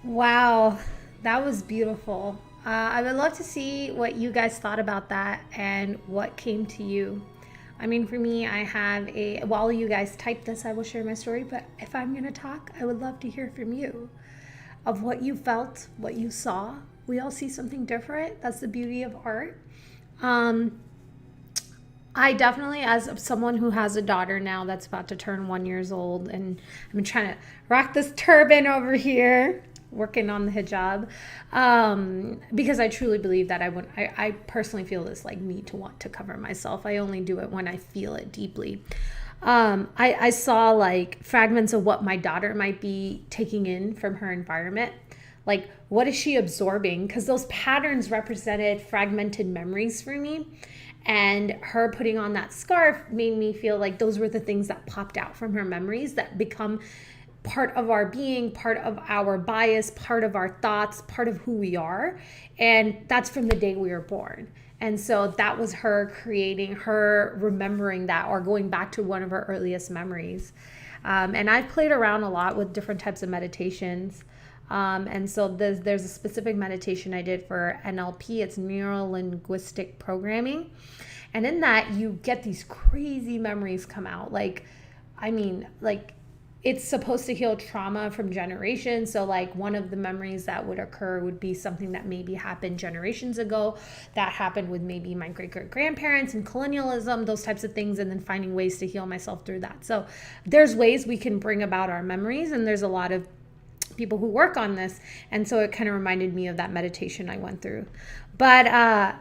Wow, that was beautiful. I would love to see what you guys thought about that and what came to you. I mean, for me, I have while you guys type this, I will share my story, but if I'm going to talk, I would love to hear from you of what you felt, what you saw. We all see something different. That's the beauty of art. I definitely, as someone who has a daughter now that's about to turn 1 year old, and I'm trying to rock this turban over here, working on the hijab, because I truly believe that I personally feel this like need to want to cover myself. I only do it when I feel it deeply. I saw like fragments of what my daughter might be taking in from her environment. Like, what is she absorbing? Because those patterns represented fragmented memories for me. And her putting on that scarf made me feel like those were the things that popped out from her memories that become part of our being, part of our bias, part of our thoughts, part of who we are. And that's from the day we were born. And so that was her creating, her remembering that, or going back to one of her earliest memories. And I've played around a lot with different types of meditations. And so there's a specific meditation I did for NLP. It's neuro linguistic programming. And in that, you get these crazy memories come out. It's supposed to heal trauma from generations. So like one of the memories that would occur would be something that maybe happened generations ago, that happened with maybe my great-great-grandparents and colonialism, those types of things, and then finding ways to heal myself through that. So there's ways we can bring about our memories, and there's a lot of people who work on this. And so it kind of reminded me of that meditation I went through. But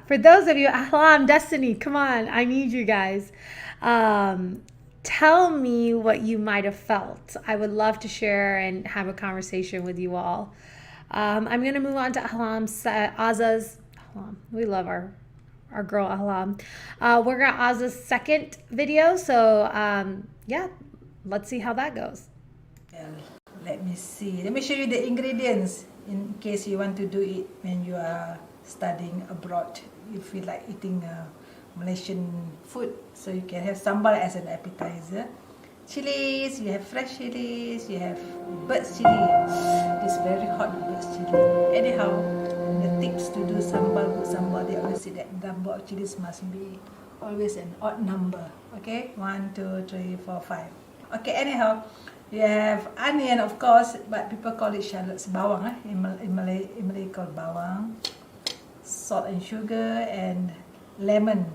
for those of you, Ahlaam, Destiny, come on, I need you guys. Tell me what you might have felt. I would love to share and have a conversation with you all. I'm going to move on to Azzah's. We love our girl Ahlaam. We're going to Azzah's second video. So yeah, let's see how that goes. Let me see. Let me show you the ingredients in case you want to do it when you are studying abroad. You feel like eating Malaysian food, so you can have sambal as an appetizer. Chilies, you have fresh chilies, you have bird's chili. It's very hot bird's chili. Anyhow, the tips to do good sambal, they always say that number of chilies must be always an odd number. Okay, 1, 2, 3, 4, 5. Okay, anyhow, you have onion, of course, but people call it shallots, bawang. In Malay called bawang. Salt and sugar and lemon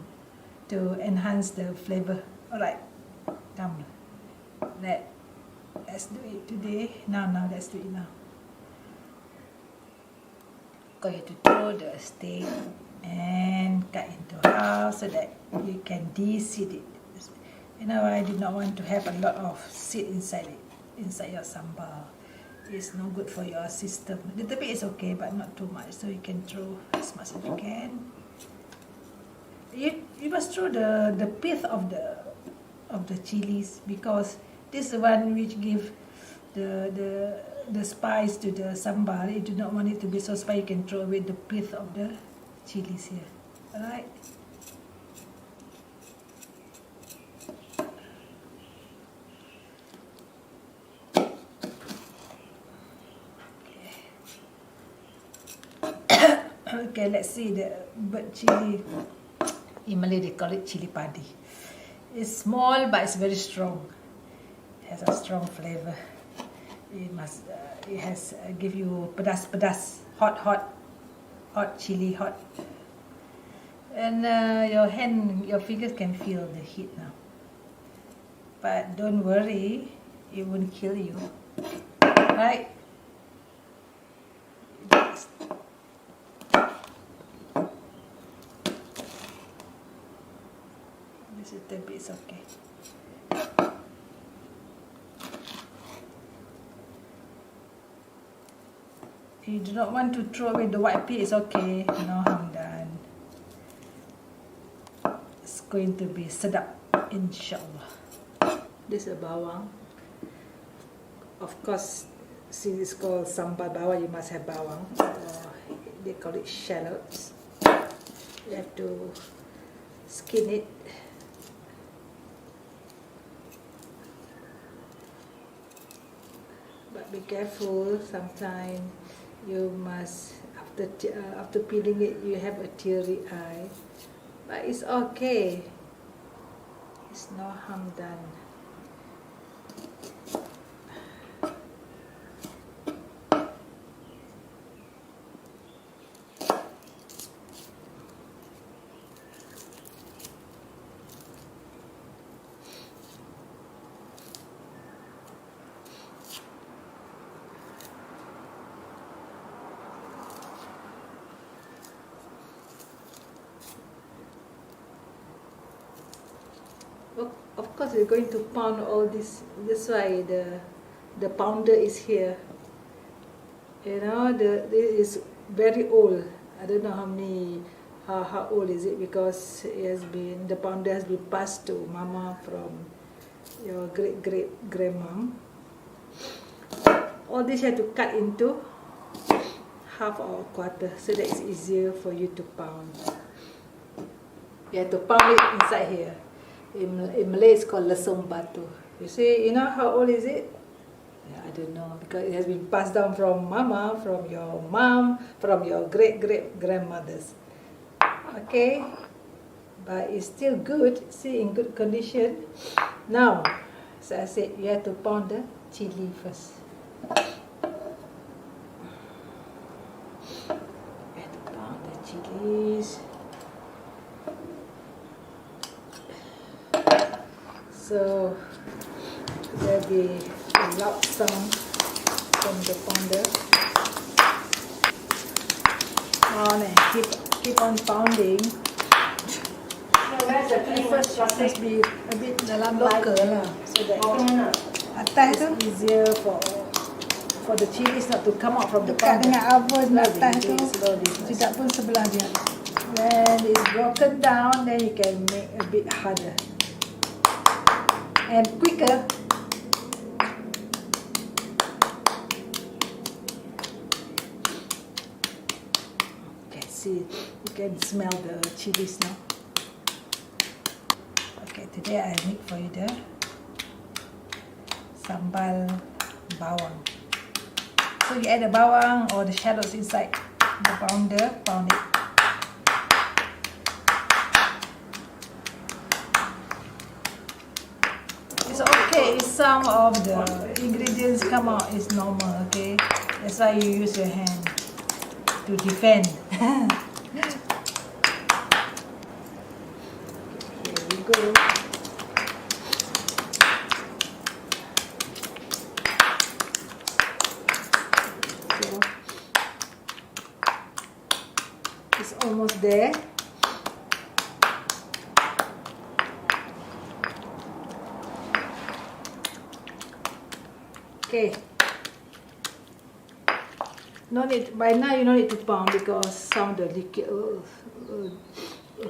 to enhance the flavor. Alright, come. Let's do it today. Now, let's do it now. Going to throw the steak and cut into half so that you can de-seed it. You know, I did not want to have a lot of seed inside your sambal. It's no good for your system. A little bit is okay, but not too much. So you can throw as much as you can. You must throw the pith of the chilies, because this is the one which give the spice to the sambal. You do not want it to be so spicy. You can throw away the pith of the chilies here. Alright. Okay, let's see the bird chili. In Malay, they call it chili padi. It's small, but it's very strong. It has a strong flavor. It has give you pedas, hot chili, hot. And your fingers can feel the heat now. But don't worry, it won't kill you. Right? This is the bit, okay. If you do not want to throw away the white pea, it's okay. Now I'm done. It's going to be sedap, inshallah. This is bawang. Of course, since it's called sambal bawang, you must have bawang. They call it shallots. You have to skin it. But be careful, sometimes You must, after peeling it, you have a teary eye. But it's okay. It's no harm done. Of course, we're going to pound all this. That's why the pounder is here. You know, this is very old. I don't know how old is it, because the pounder has been passed to Mama from your great grandma. All this you have to cut into half or a quarter, so that it's easier for you to pound. You have to pound it inside here. In Malay, it's called lesung batu. You see, you know how old is it? Yeah, I don't know, because it has been passed down from Mama, from your mom, from your great grandmothers. Okay, but it's still good. See, in good condition. Now, as I said, you have to pound the chili first. You have to pound the chilies. So there'll be a loud sound from the pounder. On and keep on pounding. The first must be a bit local lah, so that atas it's easier for the chilies not to come out from the pounder. Dengan oven atas tu, tidak pun sebelah dia. When it's broken down, then you can make a bit harder and quicker. You can see, you can smell the chilies now. Okay, today I make for you the sambal bawang. So you add the bawang or the shallots inside the pounder, pound it. Okay, if some of the ingredients come out, it's normal, okay? That's why you use your hand to defend. Here we go. So, it's almost there. Okay. No need, by now you don't need to pound, because some of the liquid will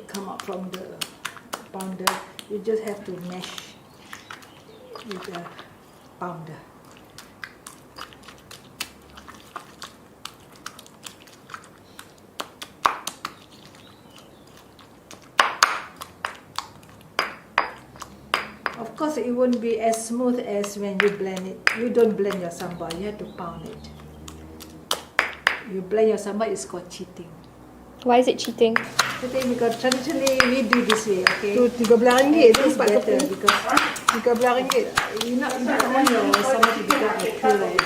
come out from the pounder. You just have to mash with the pounder. Of course, it won't be as smooth as when you blend it. You don't blend your sambal, you have to pound it. You blend your sambal, it's called cheating. Why is it cheating? Cheating because traditionally we do this way, okay? Tu RM13 tu it's better because RM13. you not want your sambal to become a puree.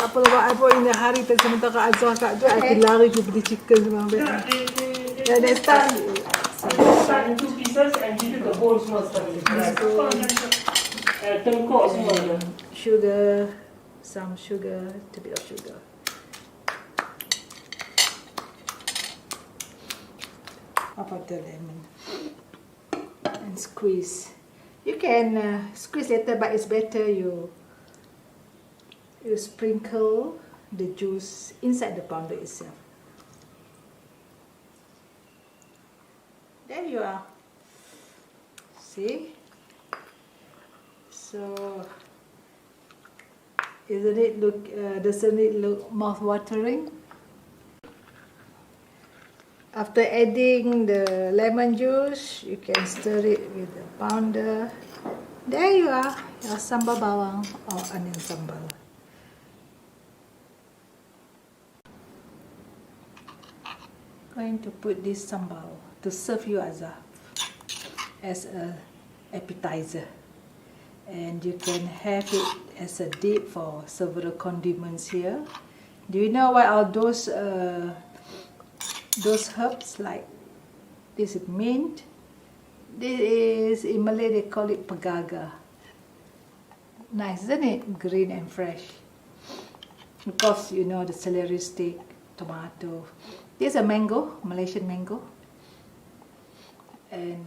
Apa buat apa ini hari tu sementara Azzah kat tu, aku lari aku beli chicken semua. Dan next time cut into pieces and give it the whole small stuff. Tengkok semua. Sugar, some sugar, a bit of sugar. About the lemon and squeeze. You can squeeze later, but it's better you sprinkle the juice inside the pounder itself. There you are. See? So, doesn't it look mouth-watering? After adding the lemon juice, you can stir it with the pounder. There you are, your sambal bawang or onion sambal. going to put this sambal to serve you as a appetizer, and you can have it as a dip for several condiments here. Do you know what are those herbs? Like this is mint. This is in Malay they call it pegaga. Nice, isn't it? Green and fresh. Of course, you know the celery stick, tomato. This is a mango, Malaysian mango, and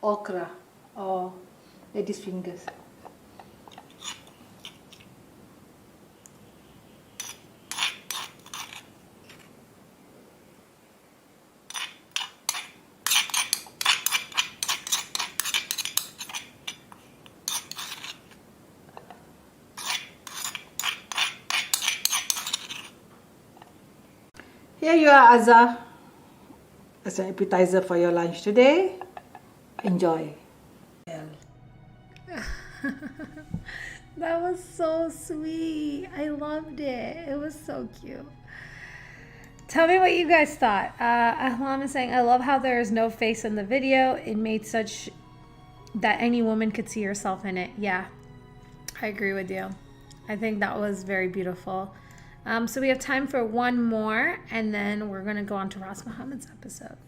okra or lady's fingers. Here you are, Azzah, as an appetizer for your lunch today. Enjoy. That was so sweet. I loved it. It was so cute. Tell me what you guys thought. Ahlaam is saying, I love how there is no face in the video. It made such that any woman could see herself in it. Yeah, I agree with you. I think that was very beautiful. So we have time for one more, and then we're going to go on to Ras Muhammad's episode.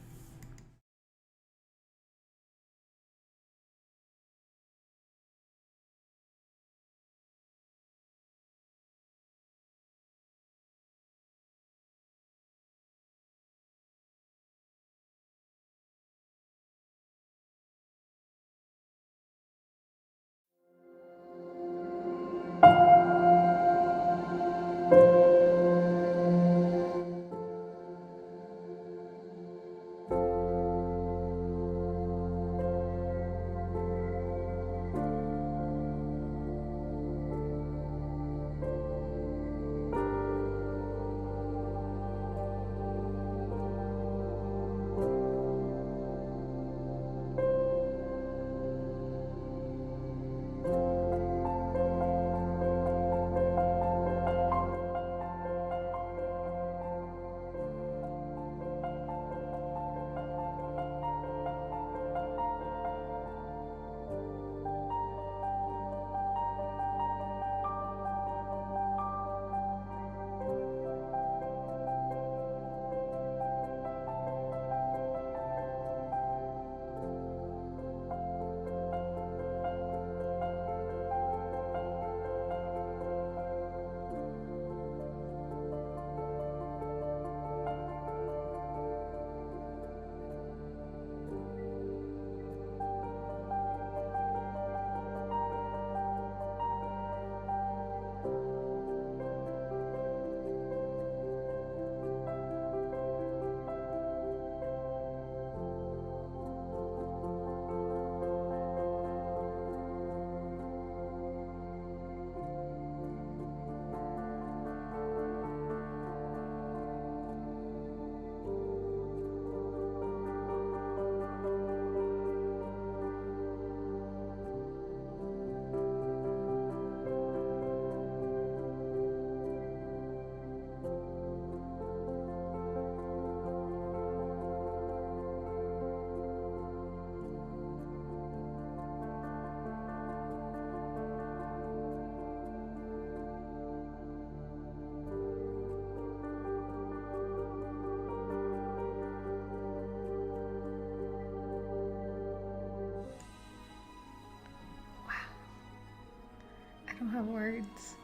I don't have words.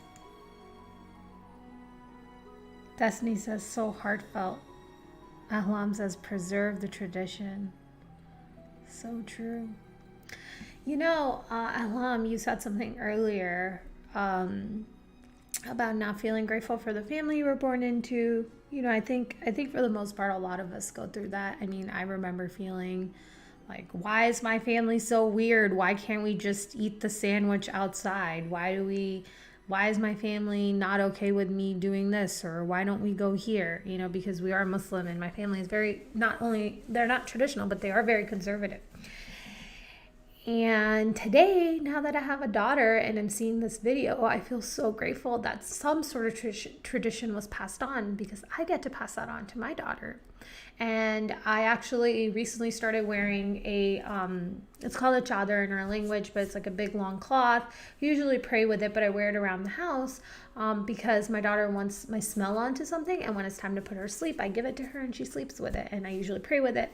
Destiny says, so heartfelt. Ahlaam says, preserve the tradition. So true. You know, Ahlaam, you said something earlier about not feeling grateful for the family you were born into. You know, I think for the most part, a lot of us go through that. I mean, I remember feeling like, why is my family so weird? Why can't we just eat the sandwich outside? Why is my family not okay with me doing this? Or why don't we go here? You know, because we are Muslim and my family is very, not only, they're not traditional, but they are very conservative. And today, now that I have a daughter and I'm seeing this video, I feel so grateful that some sort of tradition was passed on, because I get to pass that on to my daughter. And I actually recently started wearing a, it's called a chadar in our language, but it's like a big long cloth. I usually pray with it, but I wear it around the house because my daughter wants my smell onto something. And when it's time to put her to sleep, I give it to her and she sleeps with it. And I usually pray with it.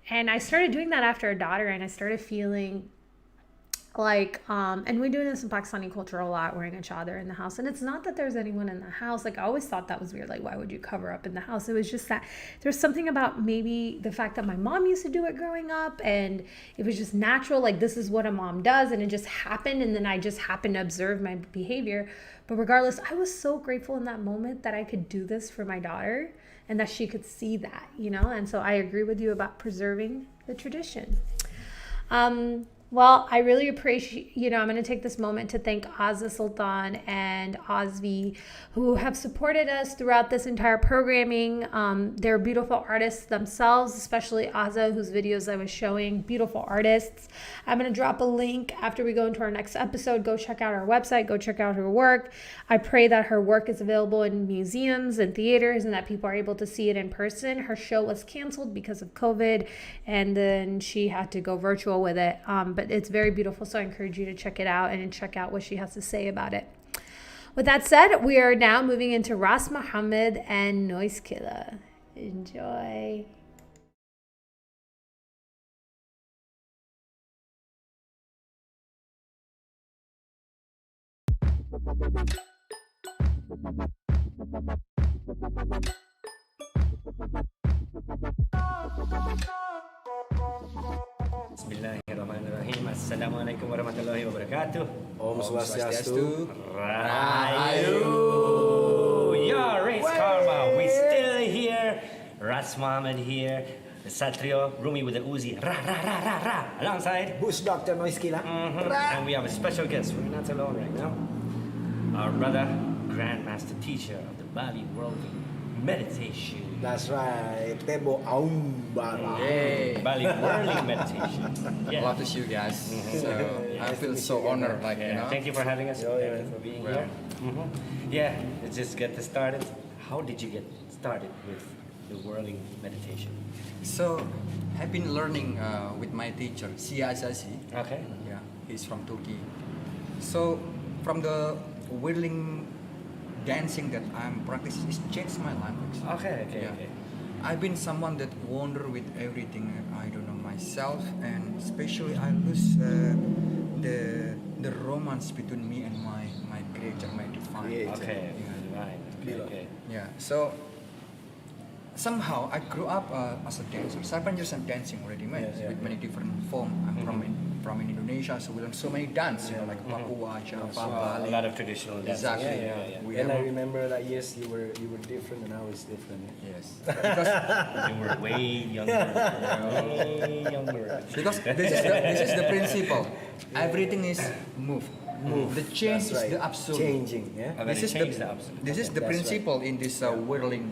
And I started doing that after a daughter, and I started feeling like, and we do this in Pakistani culture a lot, wearing a chadar in the house. And it's not that there's anyone in the house. Like, I always thought that was weird. Like, why would you cover up in the house? It was just that there's something about maybe the fact that my mom used to do it growing up, and it was just natural. Like, this is what a mom does, and it just happened. And then I just happened to observe my behavior. But regardless, I was so grateful in that moment that I could do this for my daughter, and that she could see that, you know? And so I agree with you about preserving the tradition. Well, I really appreciate, I'm going to take this moment to thank Azzah, Sultan, and Azzah, who have supported us throughout this entire programming. They're beautiful artists themselves, especially Azzah, whose videos I was showing, beautiful artists. I'm going to drop a link after we go into our next episode. Go check out our website, go check out her work. I pray that her work is available in museums and theaters and that people are able to see it in person. Her show was canceled because of COVID, and then she had to go virtual with it. But it's very beautiful, so I encourage you to check it out and check out what she has to say about it. With that said, we are now moving into Ras Muhamad and NozieKilla. Enjoy. Bismillahirrahmanirrahim. Assalamualaikum warahmatullahi wabarakatuh. Om Swastiastu. Rahayu. Yo, Race Karma. We still here. Ras Muhamad here. The Satrio, Rumi with the Uzi. Ra, ra, ra, ra, ra. Alongside Who's Dr. NozieKilla? And we have a special guest. We're not alone right now. Our brother, Grandmaster Teacher of the Bali World Meditation. That's right. Tebo Aumbara. Yay. Bali Whirling Meditation. Yeah. Love to see you guys. So I feel so honored, like, you know. Thank you for having us. Thank you for being here. Yeah, let's just get this started. How did you get started with the whirling meditation? So I've been learning with my teacher, Azzah. Okay. Yeah, he's from Turkey. So from the whirling dancing that I'm practicing, it's changed my language. Okay. I've been someone that wander with everything. I don't know myself, and especially I lose the romance between me and my creator, my divine. Okay. Okay. Yeah. So somehow I grew up as a dancer. 7 years I'm dancing already, man, with many different forms. I'm from Indonesia, so we learn so many dance, you know, like Papua, Java, Bali. A lot of traditional dances. Exactly. Yeah. And I remember that yes, you were different, and I was different. Yes. Because you were way younger. Way younger. Because this is the principle. Everything is move. The change is the absolute. Changing. Yeah. This is the principle in this whirling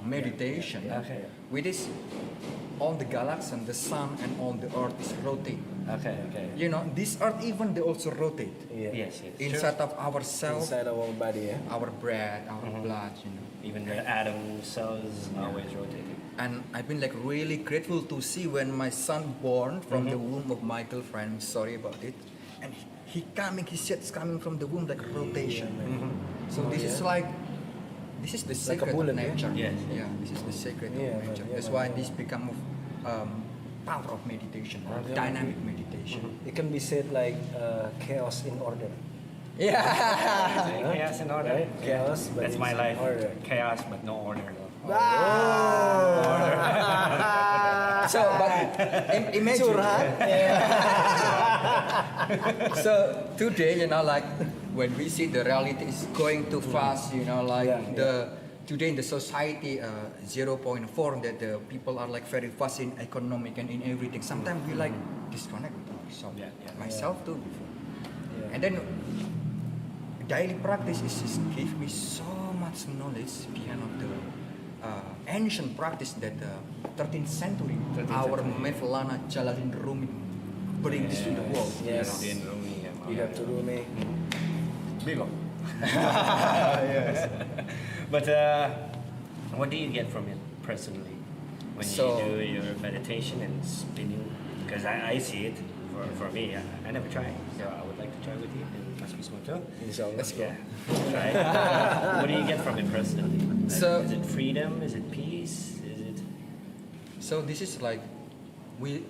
meditation. Okay. With this, all the galaxies and the sun and all the earth is rotate. Okay. You know, this earth even they also rotate. Yeah. Yes. Inside of ourselves, inside of our body, yeah. Our breath, our blood, you know. Even the atom cells always rotating. And I've been like really grateful to see when my son born from the womb of my girlfriend. Sorry about it. And his shit's coming from the womb like rotation. So this is like. This is the secret of nature. Yes. Yeah, this is the secret of nature. That's why this become power of meditation, dynamic meditation. It can be said like chaos in order. Yeah. Chaos in order. Right? Chaos, but that's my life. Order. Chaos, but no order. So, but imagine. So today, you know, like when we see the reality is going too fast, you know, like today in the society 0.4 that the people are like very fast in economic and in everything. Sometimes we like disconnect with ourselves. Myself too. And then daily practice is give me so much knowledge behind of the ancient practice that 13th century our Mevlana Jalaluddin Rumi bring this to the world. Yes. You have to Rumi. Bigo. Yes. But what do you get from it personally when you do your meditation and spinning? Because I see it. For me, I never tried, so I would like to try with you. And must be smart too. Inshallah. Let's go. Try. What do you get from it personally? So, is it freedom? Is it peace? Is it? So this is like we're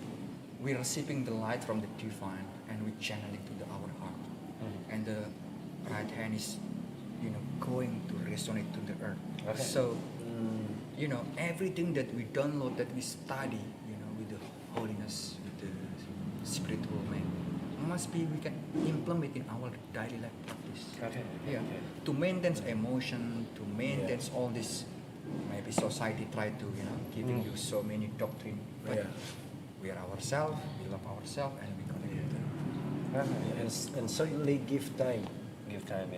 receiving the light from the divine, and we channel it to our heart, and the right hand is, going to resonate to the earth. Okay. So, everything that we download, that we study, with the holiness, with the spiritual man, must be we can implement in our daily life practice. Okay. Yeah. Okay. To maintain emotion, to maintain all this. Maybe society try to giving you so many doctrine, but we are ourselves, we love ourselves, and we connect with them. And certainly give time.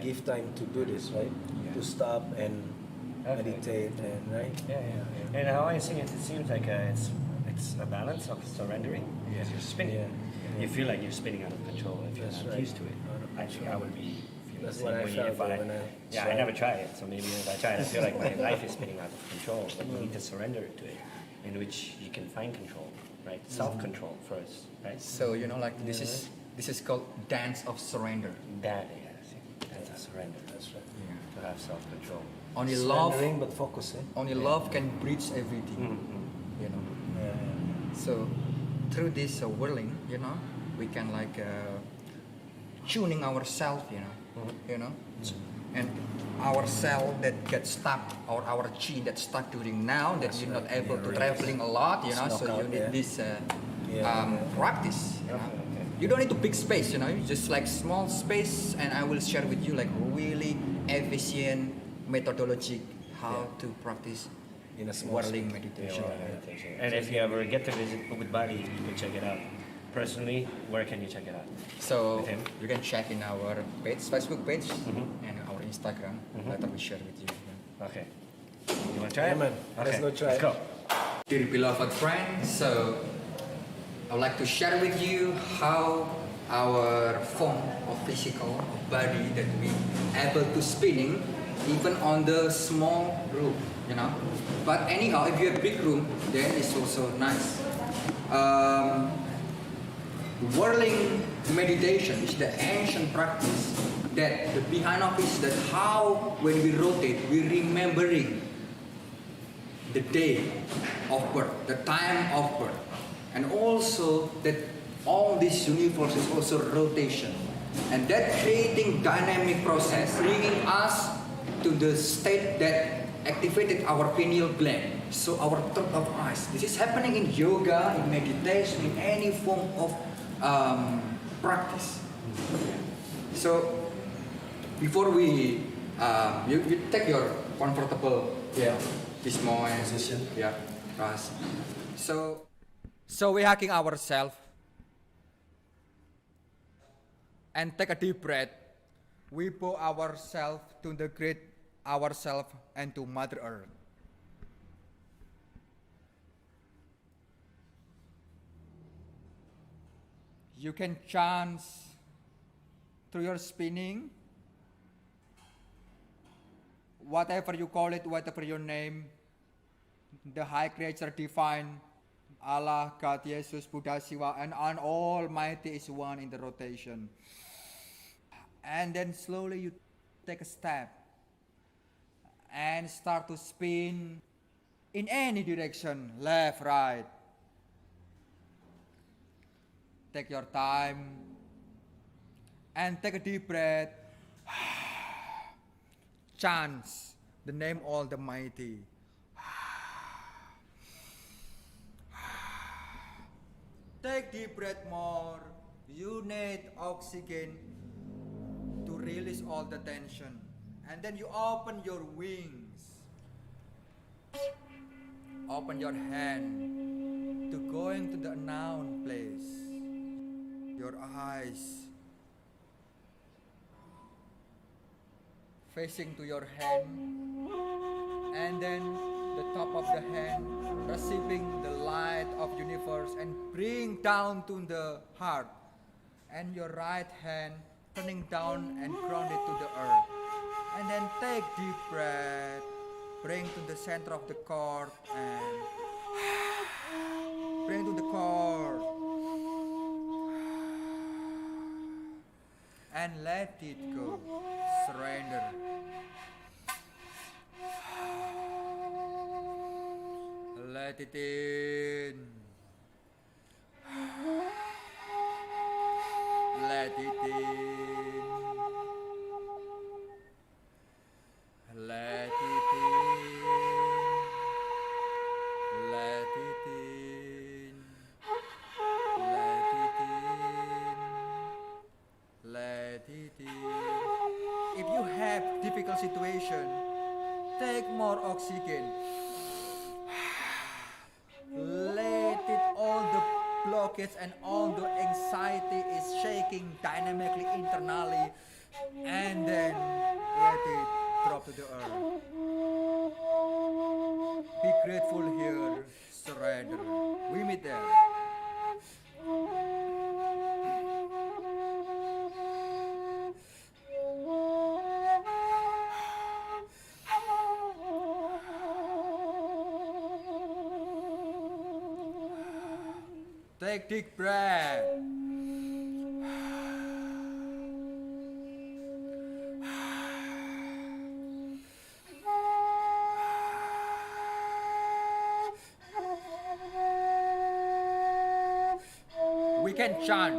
Give time to do this, right? To stop and meditate, and right? And how I see it, it seems like it's a balance of surrendering. Yes, you're spinning. You feel like you're spinning out of control if you're not used to it. Actually, I would be feeling That's the what I same way felt if I. when I I never tried it, so maybe if I try it, I feel like my life is spinning out of control. But you need to surrender to it, in which you can find control, right? Self-control first, right? So this is called dance of surrender. Dance of surrender. That's right. To have self-control. Only love, but focusing. Only love can bridge everything. So through this whirling, we can tuning ourselves, and our cell that gets stuck, or our chi that stuck during now, that you're not able to traveling a lot, so you need this practice. You don't need to big space, you just small space, and I will share with you really efficient methodology how to practice in a whirling meditation. And if you ever get to visit with Bali, you can check it out. Personally, where can you check it out? So you can check in our page, Facebook page, and our Instagram. Later we share with you. Okay. You want to try it? Man. Okay. Let's go try Let's it. go. Dear beloved friends, so I would like to share with you how our form of physical body that we able to spinning even on the small room, But anyhow, if you have big room, then it's also nice. Whirling meditation is the ancient practice that the behind of it is that how when we rotate, we remembering the day of birth, the time of birth, and also that all this universe is also rotation, and that creating dynamic process, bringing us to the state that activated our pineal gland, so our third of eyes. This is happening in yoga, in meditation, in any form of practice. So before we, you take your comfortable this moment, position. Rest. So we're hacking ourselves and take a deep breath. We bow ourselves to the great ourselves and to Mother Earth. You can chant through your spinning, whatever you call it, whatever your name, the high creator divine, Allah, God, Jesus, Buddha, Shiva, and Almighty is one in the rotation. And then slowly you take a step and start to spin in any direction, left, right. Take your time and take a deep breath. Chant the name Almighty. Take deep breath more. You need oxygen to release all the tension. And then you open your wings. Open your hand to go into the noun place. Your eyes facing to your hand, and then the top of the hand, receiving the light of universe and bring down to the heart. And your right hand turning down and ground it to the earth. And then take deep breath, bring to the center of the cord and bring to the cord. And let it go. Surrender. Let it in. Let it in. Let it in. Let it in. Let it in. Let it in. If you have difficult situation, take more oxygen. Let it all the blockage and all the anxiety is shaking dynamically internally, and then let it drop to the earth. Be grateful here, surrender. We meet there. Take deep breath. We can chant.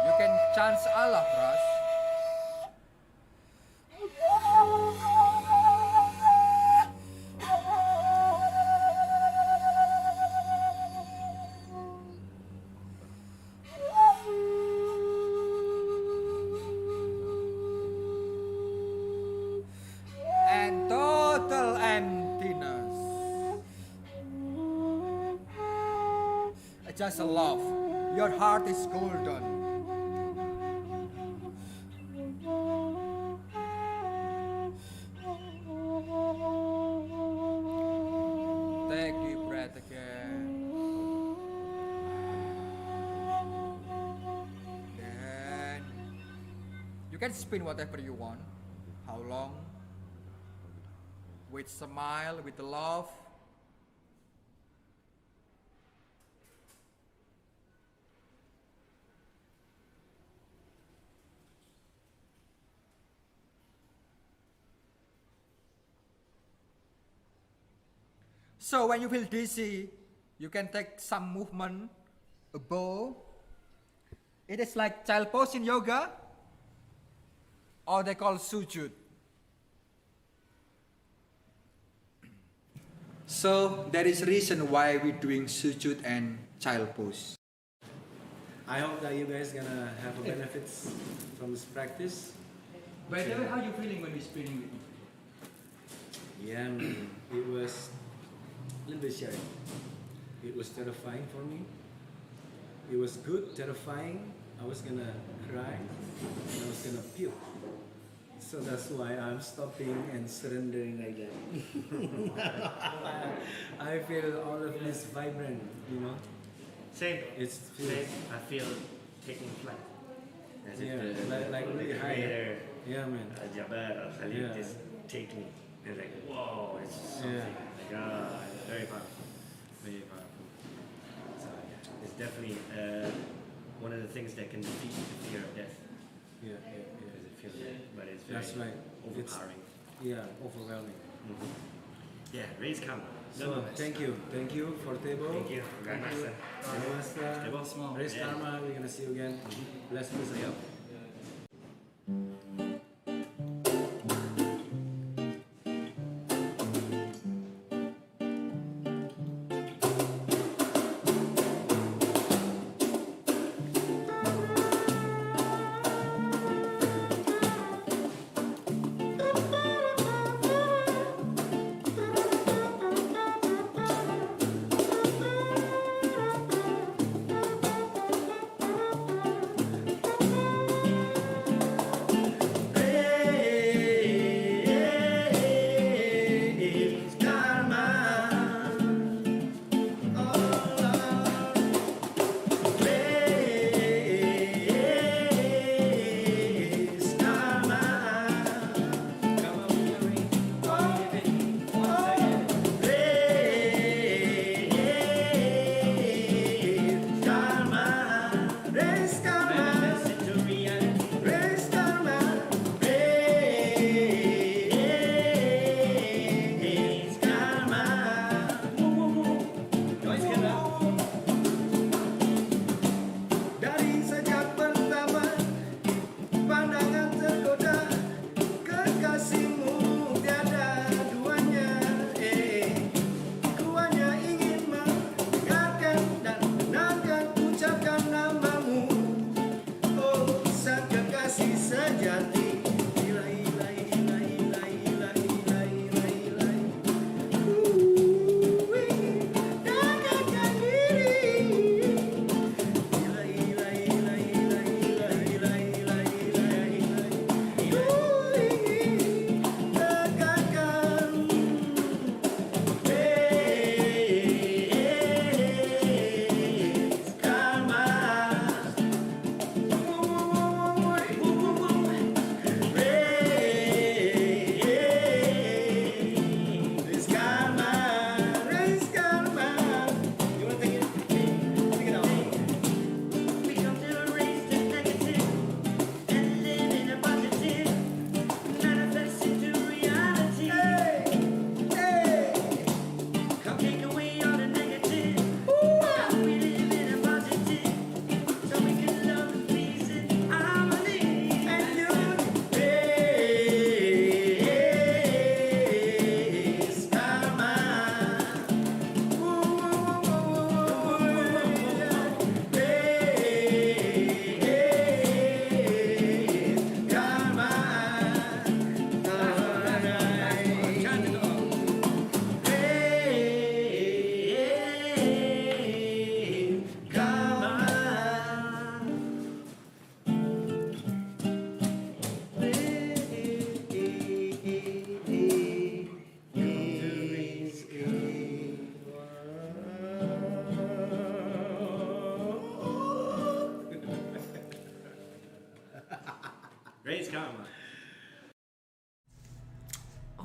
You can chant Allah, Pras. And total emptiness. Just love. Your heart is golden. Take deep breath again. Then you can spin whatever you want. How long? With smile, with love. So when you feel dizzy, you can take some movement, a bow. It is like child pose in yoga, or they call sujud. So there is reason why we're doing sujud and child pose. I hope that you guys gonna have benefits from this practice. By the way, how you feeling when we're spinning with me? Yeah, man, it was a little bit scary. It was terrifying for me. It was good, terrifying. I was gonna cry. And I was gonna puke. So that's why I'm stopping and surrendering like that. I feel all of this vibrant, you know. Same. It's Same. I feel taking flight. As Yeah, if like really the high. creator, Yeah, man. Jabbar or Khalid Yeah. just take me. It's like, whoa, it's something. Yeah. Like, very powerful. Very powerful. So, yeah, it's definitely one of the things that can defeat the fear of death. Yeah, yeah, yeah. Because it feels but it's very That's right. overpowering. Overwhelming. Mm-hmm. Yeah, raise karma. So thank you for table. Thank you. Thank you, Master. Table. Raise Yeah. karma. We're gonna see you again. Bless you.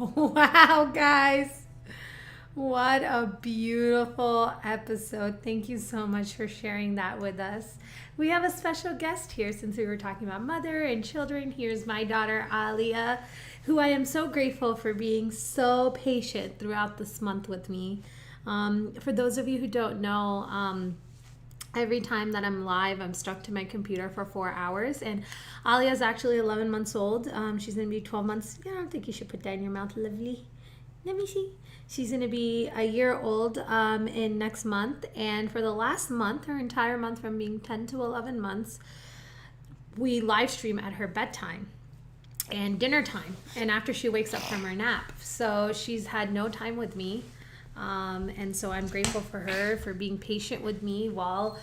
Wow, guys. What a beautiful episode. Thank you so much for sharing that with us. We have a special guest here since we were talking about mother and children. Here's my daughter, Alia, who I am so grateful for being so patient throughout this month with me. For those of you who don't know, every time that I'm live, I'm stuck to my computer for 4 hours. And Alia is actually 11 months old. She's going to be 12 months. I don't think you should put that in your mouth, lovely. Let me see. She's going to be a year old in next month. And for the last month, her entire month from being 10 to 11 months, we live stream at her bedtime and dinner time and after she wakes up from her nap. So she's had no time with me. And so I'm grateful for her for being patient with me while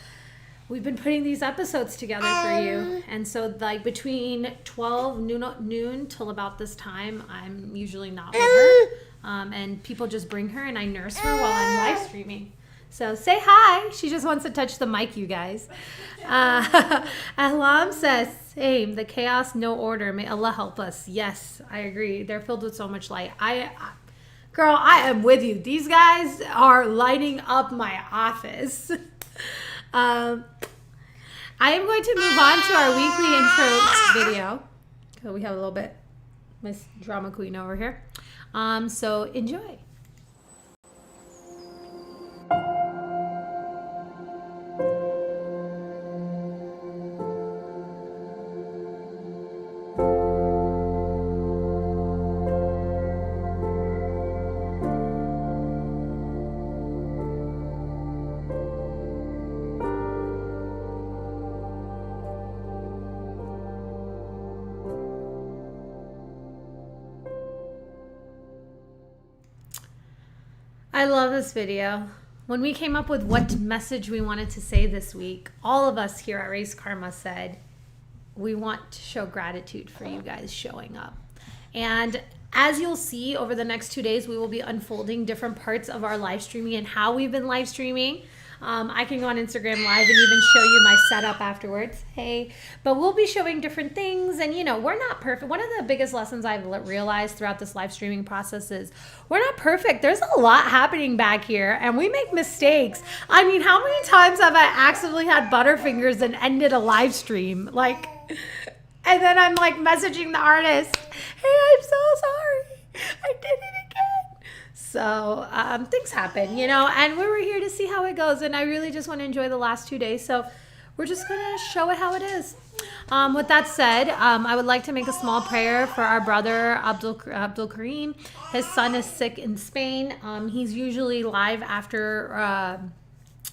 we've been putting these episodes together for you. And so like between 12 noon till about this time, I'm usually not with her. And people just bring her and I nurse her while I'm live streaming. So say hi. She just wants to touch the mic, you guys. Ahlaam says, same, the chaos, no order. May Allah help us. Yes, I agree. They're filled with so much light. Girl, I am with you. These guys are lighting up my office. I am going to move on to our weekly intro video. So we have a little bit Miss Drama Queen over here. So enjoy. I love this video. When we came up with what message we wanted to say this week, all of us here at Race Karma said, we want to show gratitude for you guys showing up. And as you'll see over the next 2 days, we will be unfolding different parts of our live streaming and how we've been live streaming. I can go on Instagram Live and even show you my setup afterwards. Hey, but we'll be showing different things. And, you know, we're not perfect. One of the biggest lessons I've realized throughout this live streaming process is we're not perfect. There's a lot happening back here and we make mistakes. I mean, how many times have I accidentally had butterfingers and ended a live stream? Like, and then I'm like messaging the artist, hey, I'm so sorry. I did it again. So things happen, you know, and we were here to see how it goes. And I really just want to enjoy the last 2 days. So we're just going to show it how it is. With that said, I would like to make a small prayer for our brother, AbdelKarim. His son is sick in Spain. He's usually live after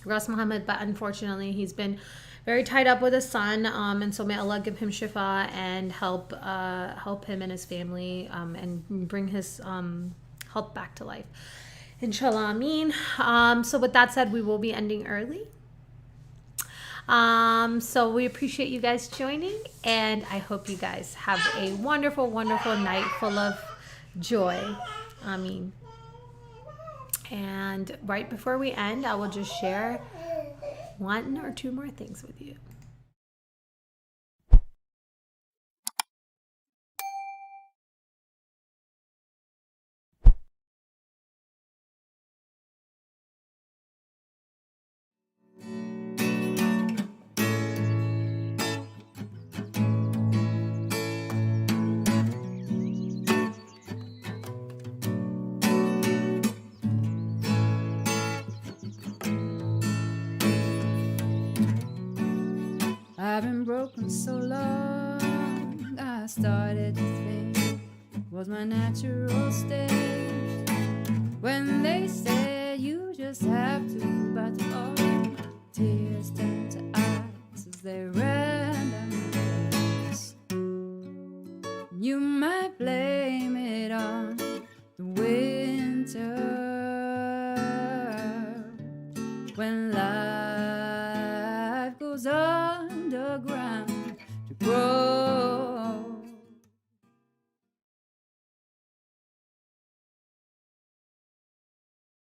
Ras Muhamad, but unfortunately he's been very tied up with his son. And so may Allah give him shifa and help him and his family and bring his health back to life. Inshallah, ameen. So with that said, we will be ending early. So we appreciate you guys joining, and I hope you guys have a wonderful, wonderful night full of joy. Ameen. And right before we end, I will just share 1 or 2 more things with you. I've been broken so long, I started to think was my natural state. When they said you just have to battle on, tears turned to eyes as they ran down my face. You might blame